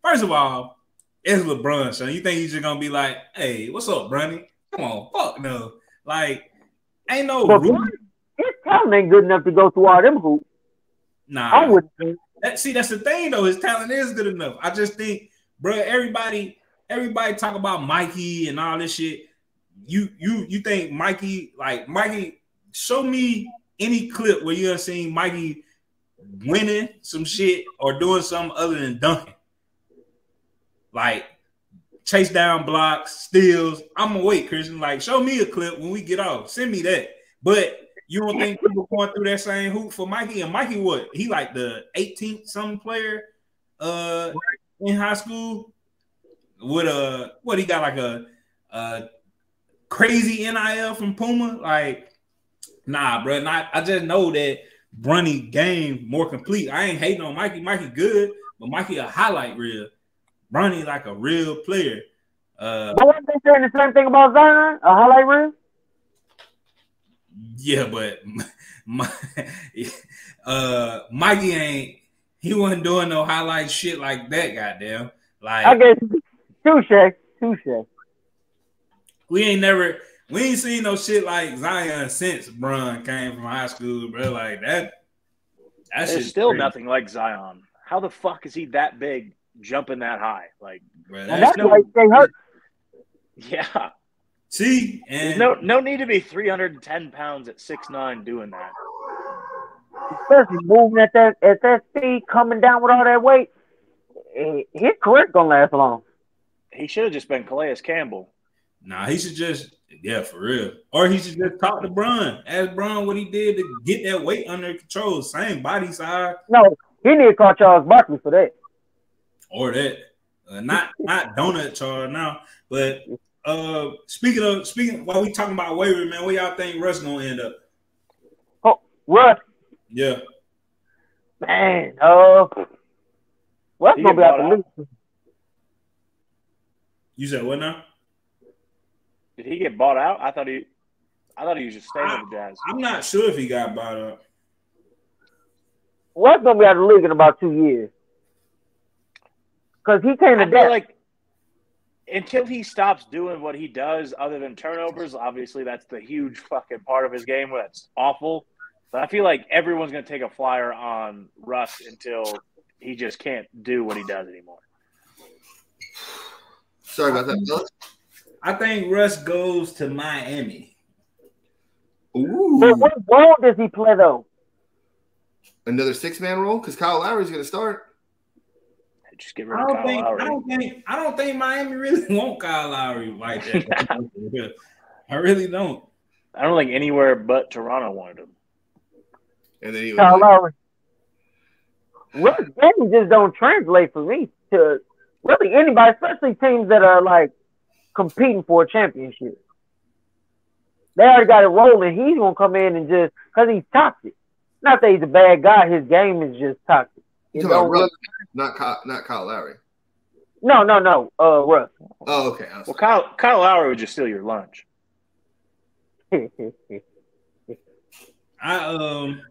First of all, it's LeBron, son. You think he's just gonna be like, hey, what's up, Bronny? Come on, fuck no. Like, ain't no rule. His talent ain't good enough to go through all them hoops. Nah. I wouldn't think. That's the thing though. His talent is good enough. I just think, bro, everybody talk about Mikey and all this shit. You think Mikey, show me any clip where you have seen Mikey winning some shit or doing something other than dunking. Like chase down blocks, steals. I'm gonna wait, Christian. Like, show me a clip when we get off. Send me that. But you don't think people going through that same hoop for Mikey? And Mikey, what? He like the 18th something player in high school with what he got, like a crazy NIL from Puma? Like, nah, bro. I just know that Bronny game more complete. I ain't hating on Mikey. Mikey good, but Mikey a highlight reel. Bronny like a real player. But weren't they saying the same thing about Zion? A highlight reel? Yeah, but Mikey he wasn't doing no highlight shit like that, goddamn. Like, I guess touche. We ain't seen no shit like Zion since Bron came from high school, bro. Like that. There's still nothing like Zion. How the fuck is he that big, jumping that high? Like, bro, that's why he stay hurt. Yeah. See, and no need to be 310 pounds at 6'9" doing that. Especially moving at that speed, coming down with all that weight. His career gonna last long. He should have just been Calais Campbell. Nah, he should just, for real. Or he should just talk to Bron. Ask Bron what he did to get that weight under control. Same body size. No, he need to call Charles Barkley for that. Or that. Not Donut Charles now. But speaking while we talking about waiver, man, where y'all think Russ gonna end up? Oh, Russ. Yeah. Man, Russ gonna be out the league. You said what now? Did he get bought out? I thought he was just staying with the Jazz. I'm not sure if he got bought out. Russ gonna be out of the league in about 2 years. Because he came to death. Like, until he stops doing what he does other than turnovers, obviously that's the huge fucking part of his game that's awful. But I feel like everyone's going to take a flyer on Russ until he just can't do what he does anymore. Sorry about that, Bill. I think Russ goes to Miami. Ooh. But what role does he play, though? Another 6-man role? Because Kyle Lowry's going to start. Just get rid of Kyle Lowry. I don't think Miami really want Kyle Lowry like that. I really don't. I don't think anywhere but Toronto wanted him. And then Kyle Lowry. Russ games just don't translate for me to really anybody, especially teams that are like competing for a championship. They already got it rolling. He's gonna come in and just because he's toxic. Not that he's a bad guy. His game is just toxic. You're talking about Russ, not Kyle Lowry. No. Russ. Oh, okay. Well, Kyle Lowry would just steal your lunch. I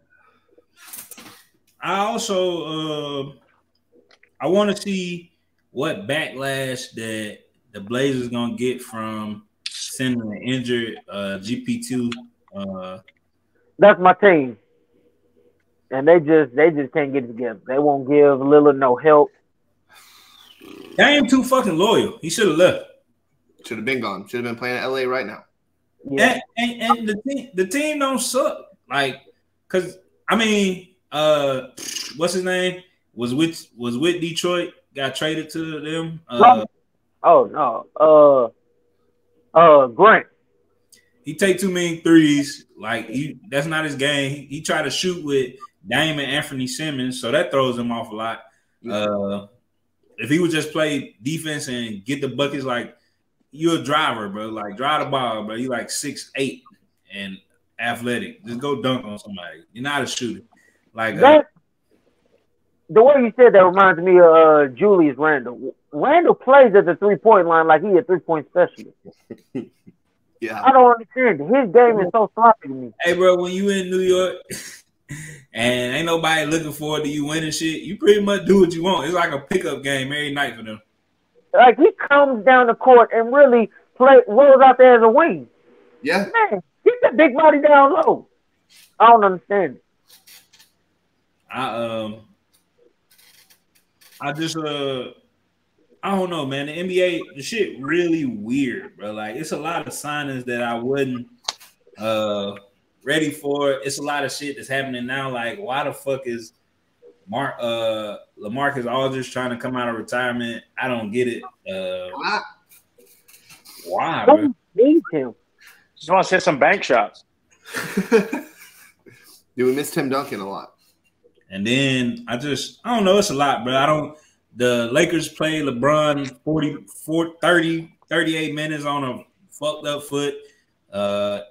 also I want to see what backlash that the Blazers gonna get from sending an injured GP2. That's my team, and they just can't get it together. They won't give Lillard no help. Dame too fucking loyal. He should have left. Should have been gone. Should have been playing at LA right now. Yeah. And the team don't suck. Like, cause I mean, what's his name? Was with Detroit, got traded to them. Grant. He take too many threes. Like that's not his game. He tried to shoot with Dame and Anthony Simmons, so that throws him off a lot. If he would just play defense and get the buckets, like you're a driver, bro. Like drive the ball, bro. You like 6'8" and athletic. Just go dunk on somebody. You're not a shooter. Like the way you said that reminds me of Julius Randle. Randle plays at the 3-point line like he a 3-point specialist. Yeah, I don't understand. His game is so sloppy to me. Hey, bro, when you in New York and ain't nobody looking forward to you winning shit, you pretty much do what you want. It's like a pickup game every night for them. Like he comes down the court and really rolls out there as a wing. Yeah, man, keep that big body down low. I don't understand it. I don't know, man. The NBA, the shit really weird, bro. Like it's a lot of signings that I wasn't ready for. It's a lot of shit that's happening now. Like, why the fuck is LaMarcus Aldridge trying to come out of retirement? I don't get it. Why, bro? Need him. Just want to hit some bank shots. Dude, we miss Tim Duncan a lot. And then I don't know. It's a lot, bro. The Lakers play LeBron 38 minutes on a fucked up foot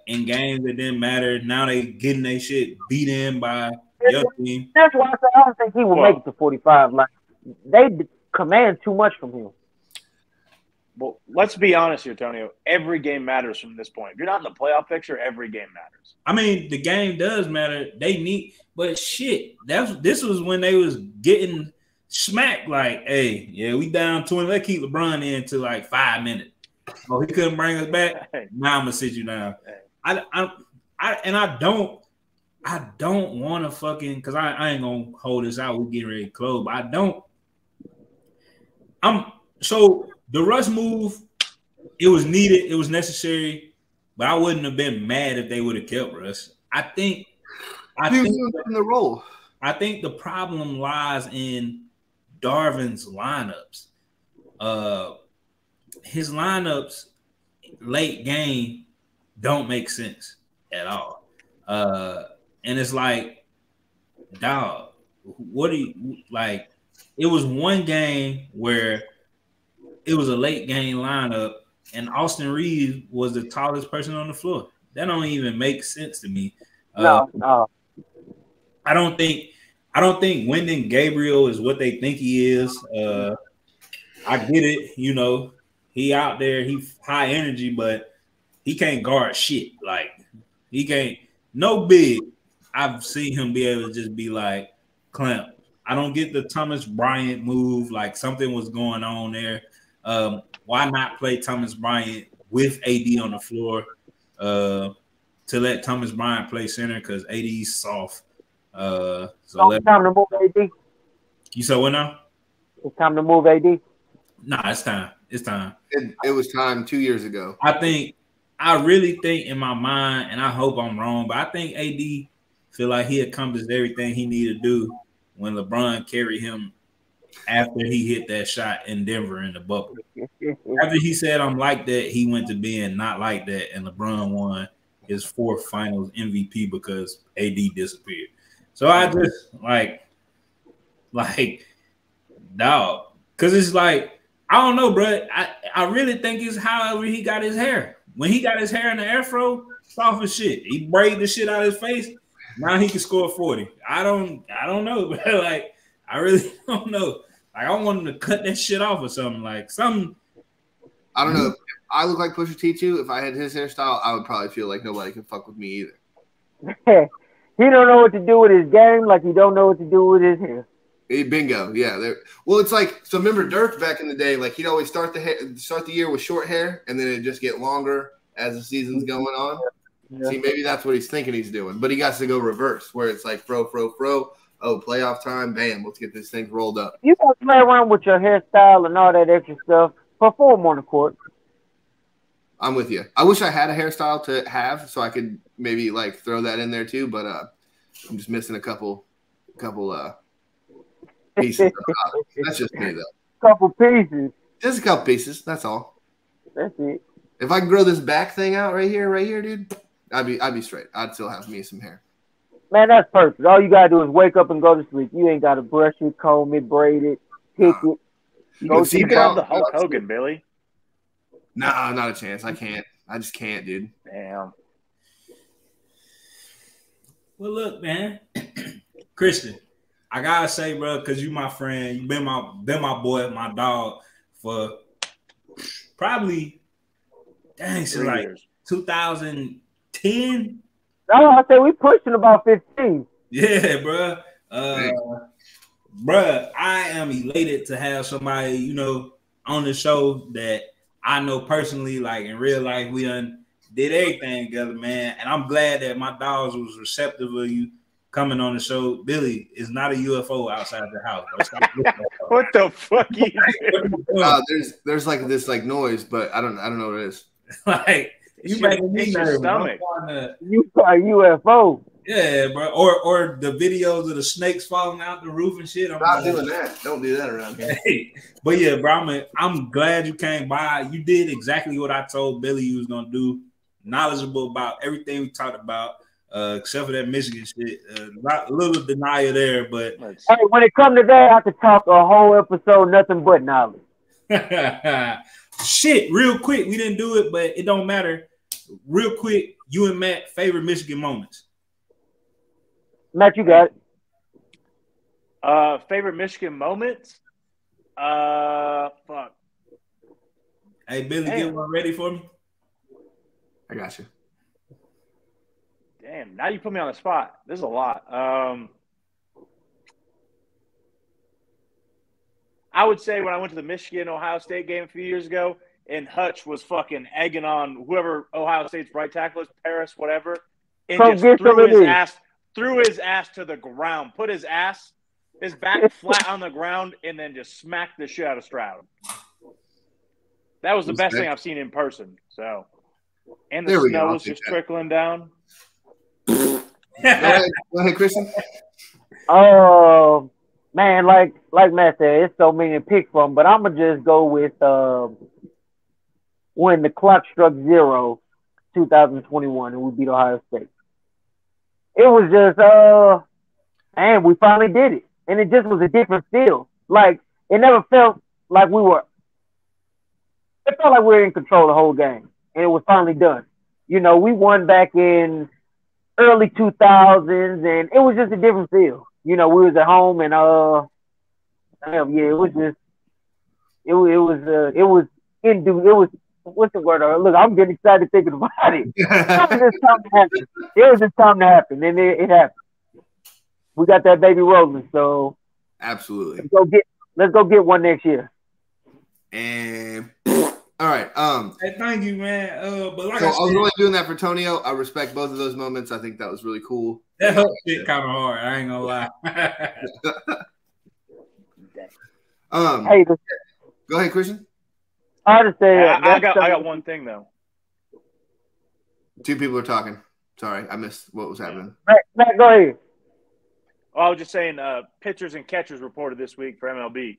in games that didn't matter. Now they getting their shit beat in by the other team. That's why I said I don't think he will make it to 45. Like they command too much from him. Well, let's be honest here, Tonio. Every game matters from this point. If you're not in the playoff picture, every game matters. I mean, the game does matter. But shit, this was when they was getting smacked. Like, hey, yeah, we down 20. Let's keep LeBron in to like 5 minutes. Oh, he couldn't bring us back. Now I'm gonna sit you down. I don't want to fucking because I ain't gonna hold this out. We're getting ready to close, but so the Russ move. It was needed. It was necessary, but I wouldn't have been mad if they would have kept Russ. I think in the role. I think the problem lies in Darvin's lineups. His lineups late game don't make sense at all. And it's like, dog, what do you like? It was one game where it was a late game lineup and Austin Reeves was the tallest person on the floor. That don't even make sense to me. No. I don't think Wyndon Gabriel is what they think he is. I get it, you know, he out there, he high energy, but he can't guard shit. Like he can't no big. I've seen him be able to just be like clamp. I don't get the Thomas Bryant move. Like something was going on there. Why not play Thomas Bryant with AD on the floor to let Thomas Bryant play center because AD's soft. So it's time to move AD. You said what now? It's time to move AD. Nah, it's time. It's time. It was time 2 years ago. I really think in my mind, and I hope I'm wrong, but I think AD feel like he accomplished everything he needed to do when LeBron carried him after he hit that shot in Denver in the bubble. After he said, I'm like that, he went to being not like that, and LeBron won his 4th finals MVP because AD disappeared. So I just like, dog, because it's like, I don't know, bro. I really think it's however he got his hair. When he got his hair in the afro, soft as shit. He braided the shit out of his face. Now he can score 40. I don't know, bro. Like, I really don't know. Like, I want him to cut that shit off or something. Like, something. I don't know. If I look like Pusha T too. If I had his hairstyle, I would probably feel like nobody can fuck with me either. He don't know what to do with his game like he don't know what to do with his hair. Bingo. Yeah. Well, it's like, so remember Dirk back in the day, like he'd always start the year with short hair and then it'd just get longer as the season's going on. Yeah. See, maybe that's what he's thinking he's doing, but he got to go reverse where it's like fro, Oh, playoff time. Bam. Let's get this thing rolled up. You gonna play around with your hairstyle and all that extra stuff. Perform on the court. I'm with you. I wish I had a hairstyle to have so I could maybe like throw that in there too, but I'm just missing a couple pieces. That's just me though. Couple pieces. Just a couple pieces. That's all. That's it. If I can grow this back thing out right here, dude, I'd be straight. I'd still have me some hair. Man, that's perfect. All you gotta do is wake up and go to sleep. You ain't gotta brush it, comb it, braid it, pick it. You can have the Hulk Hogan, Billy. Nah, not a chance. I can't. I just can't, dude. Damn. Well, look, man, Christian, I gotta say, bro, because you my friend, you been my boy, my dog for probably since like 2010. No, I say we pushing about 15. Yeah, bro. Bruh, I am elated to have somebody, on the show that I know personally, like in real life, we done did everything together, man. And I'm glad that my dogs was receptive of you coming on the show. Billy is not a UFO outside the house. What the fuck you doing? There's like this like noise, but I don't know what it is. Like you making me nervous. You are UFO. Yeah, bro. Or the videos of the snakes falling out the roof and shit. I'm not doing that. Don't do that around here. Hey. But yeah, bro, I'm glad you came by. You did exactly what I told Billy you was gonna do. Knowledgeable about everything we talked about, except for that Michigan shit. A little denial there, but hey, when it comes to that, I could talk a whole episode, nothing but knowledge. Shit, real quick, we didn't do it, but it don't matter. Real quick, you and Matt favorite Michigan moments. Matt, you got it. Favorite Michigan moments? Fuck. Hey, Billy, get one ready for me. I got you. Damn, now you put me on the spot. There's a lot. I would say when I went to the Michigan-Ohio State game a few years ago, and Hutch was fucking egging on whoever Ohio State's right tackle is, Paris, whatever, and just threw his ass to the ground, put his back flat on the ground, and then just smacked the shit out of Stroud. That was the best thing I've seen in person. So, and the snow was just trickling down. Go ahead, Christian. Oh man, like Matt said, it's so many to pick from, but I'm gonna just go with when the clock struck 0, 2021, and we beat Ohio State. It was just and we finally did it, and it just was a different feel. Like it never felt like we were. It felt like we were in control the whole game, and it was finally done. We won back in early 2000s, and it was just a different feel. We was at home, and it was what's the word? Look, I'm getting excited thinking about it. It was just time to happen, and it happened. We got that baby rolling, so absolutely. Let's go get one next year. And all right. Hey, thank you, man. But like I was only doing that for Tonio. I respect both of those moments. I think that was really cool. That whole shit kind of hard. I ain't gonna lie. Hey, go ahead, Christian. I just say I got one thing though. Two people are talking. Sorry, I missed what was happening. Matt, go ahead. Well, I was just saying, pitchers and catchers reported this week for MLB.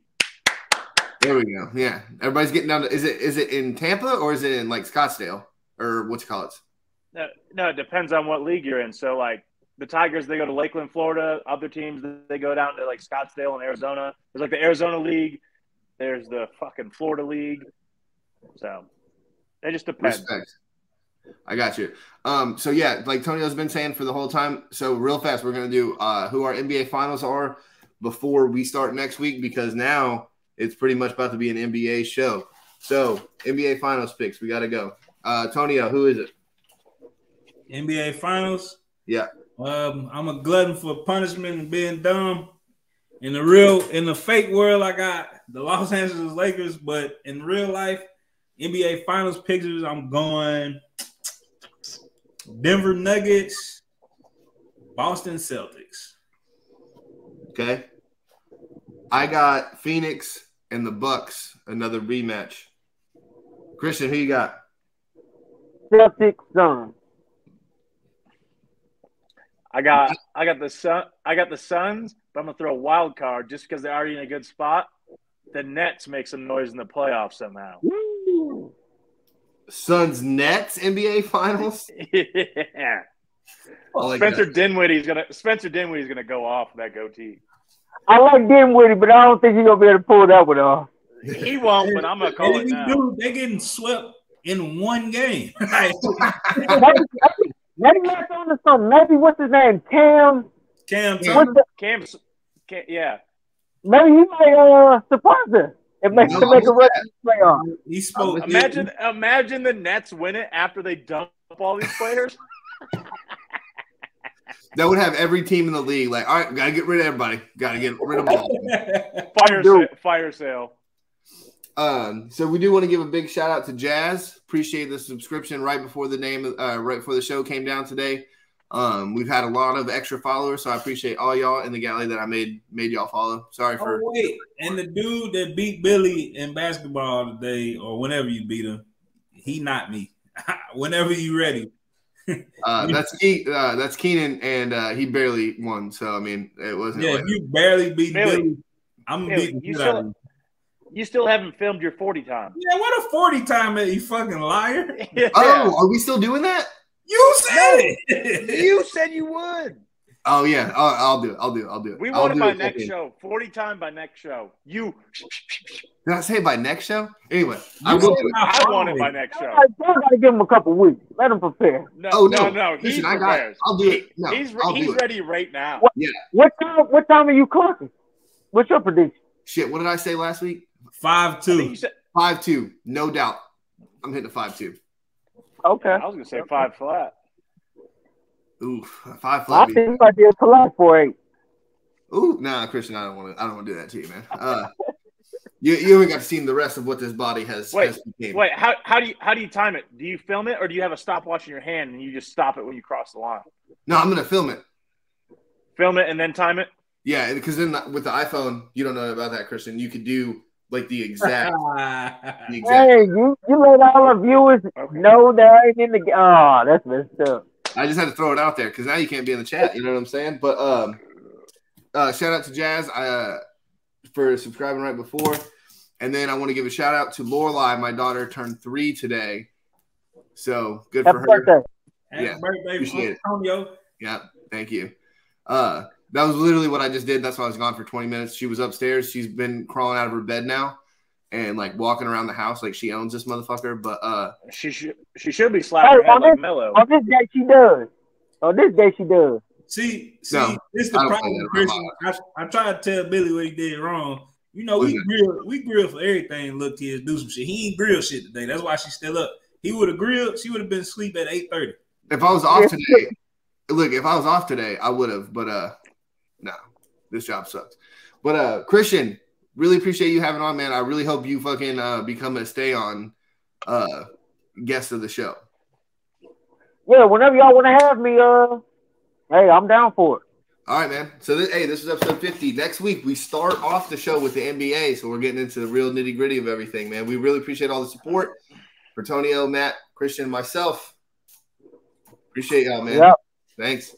There we go. Yeah, everybody's getting down to. Is it in Tampa or is it in like Scottsdale or what you call it? No, it depends on what league you're in. So like the Tigers, they go to Lakeland, Florida. Other teams, they go down to like Scottsdale and Arizona. There's like the Arizona League. There's the fucking Florida League. So it just depends. Respect. I got you. So yeah, like Tonio's been saying for the whole time. So real fast, we're gonna do who our NBA finals are before we start next week because now it's pretty much about to be an NBA show. So NBA finals picks, we got to go. Tonio, who is it? NBA finals. Yeah. I'm a glutton for punishment and being dumb. In the fake world, I got the Los Angeles Lakers, but in real life, NBA finals pictures, I'm going Denver Nuggets, Boston Celtics. Okay. I got Phoenix and the Bucks, another rematch. Christian, who you got? Celtics, Suns. I got the Suns, but I'm gonna throw a wild card just because they're already in a good spot. The Nets make some noise in the playoffs somehow. Woo. Suns Nets NBA Finals. Yeah. Like Spencer Dinwiddie's gonna go off with that goatee. I like Dinwiddie, but I don't think he's gonna be able to pull that one off. He won't, but I'm gonna call it now. They're getting swept in one game. Maybe that's on to something. Maybe what's his name? Cam, yeah. Maybe he might surprise us and make a run in the playoff. He spoke. Imagine the Nets win it after they dump all these players. That would have every team in the league like, all right, gotta get rid of everybody. Gotta get rid of them all. Fire sale. So we do want to give a big shout out to Jazz. Appreciate the subscription right before the show came down today. We've had a lot of extra followers, so I appreciate all y'all in the galley that I made y'all follow. Sorry for and the dude that beat Billy in basketball today, or whenever you beat him, he not me. Whenever you ready. That's Keenan, and he barely won. So I mean, it wasn't. Yeah, if you barely beat Billy, I'm gonna beat you out of you. You still haven't filmed your 40 time. Yeah, what a 40 time, you fucking liar. Yeah. Oh, are we still doing that? You said it. You said you would. Oh yeah, I'll do it. We want it by next show. 40 time by next show. You. Did I say by next show? Anyway, I want it by next show. I gotta give him a couple weeks. Let him prepare. No. Listen, I'll do it. No, he's ready right now. What time are you clocking? What's your prediction? Shit, what did I say last week? 5-2. 5-2, no doubt. I'm hitting a 5-2. Okay. I was gonna say 5 flat. Ooh, 5 flat. I think you might be a collect for 8. Ooh, nah, Christian, I don't want to do that to you, man. You haven't got to see the rest of what this body has became. Wait, how do you time it? Do you film it, or do you have a stopwatch in your hand and you just stop it when you cross the line? No, I'm gonna film it. Film it and then time it. Yeah, because then with the iPhone, you don't know about that, Christian. You could do like the exact. Hey, you let all our viewers know that ain't in the. Oh, that's messed up. I just had to throw it out there because now you can't be in the chat. You know what I'm saying? But shout out to Jazz for subscribing right before, and then I want to give a shout out to Lorelai. My daughter turned 3 today, so good for her. Birthday. Happy birthday, Antonio. Yeah, thank you. That was literally what I just did. That's why I was gone for 20 minutes. She was upstairs. She's been crawling out of her bed now and like walking around the house like she owns this motherfucker. But she should be slapping her head like Mello. On this day she does. On this day she does. See, this is the problem, Christian. I tried to tell Billy what he did wrong. You know, we grill for everything. Little kids do some shit. He ain't grill shit today. That's why she's still up. He would have grilled. She would have been asleep at 8:30. If I was off today, if I was off today, I would have. But no, this job sucks. But Christian, really appreciate you having on, man. I really hope you fucking become a stay on guest of the show. Yeah, whenever y'all want to have me, hey, I'm down for it. All right, man. So this is episode 50. Next week we start off the show with the NBA, so we're getting into the real nitty gritty of everything, man. We really appreciate all the support for Tonio, Matt, Christian, and myself. Appreciate y'all, man. Yep. Thanks.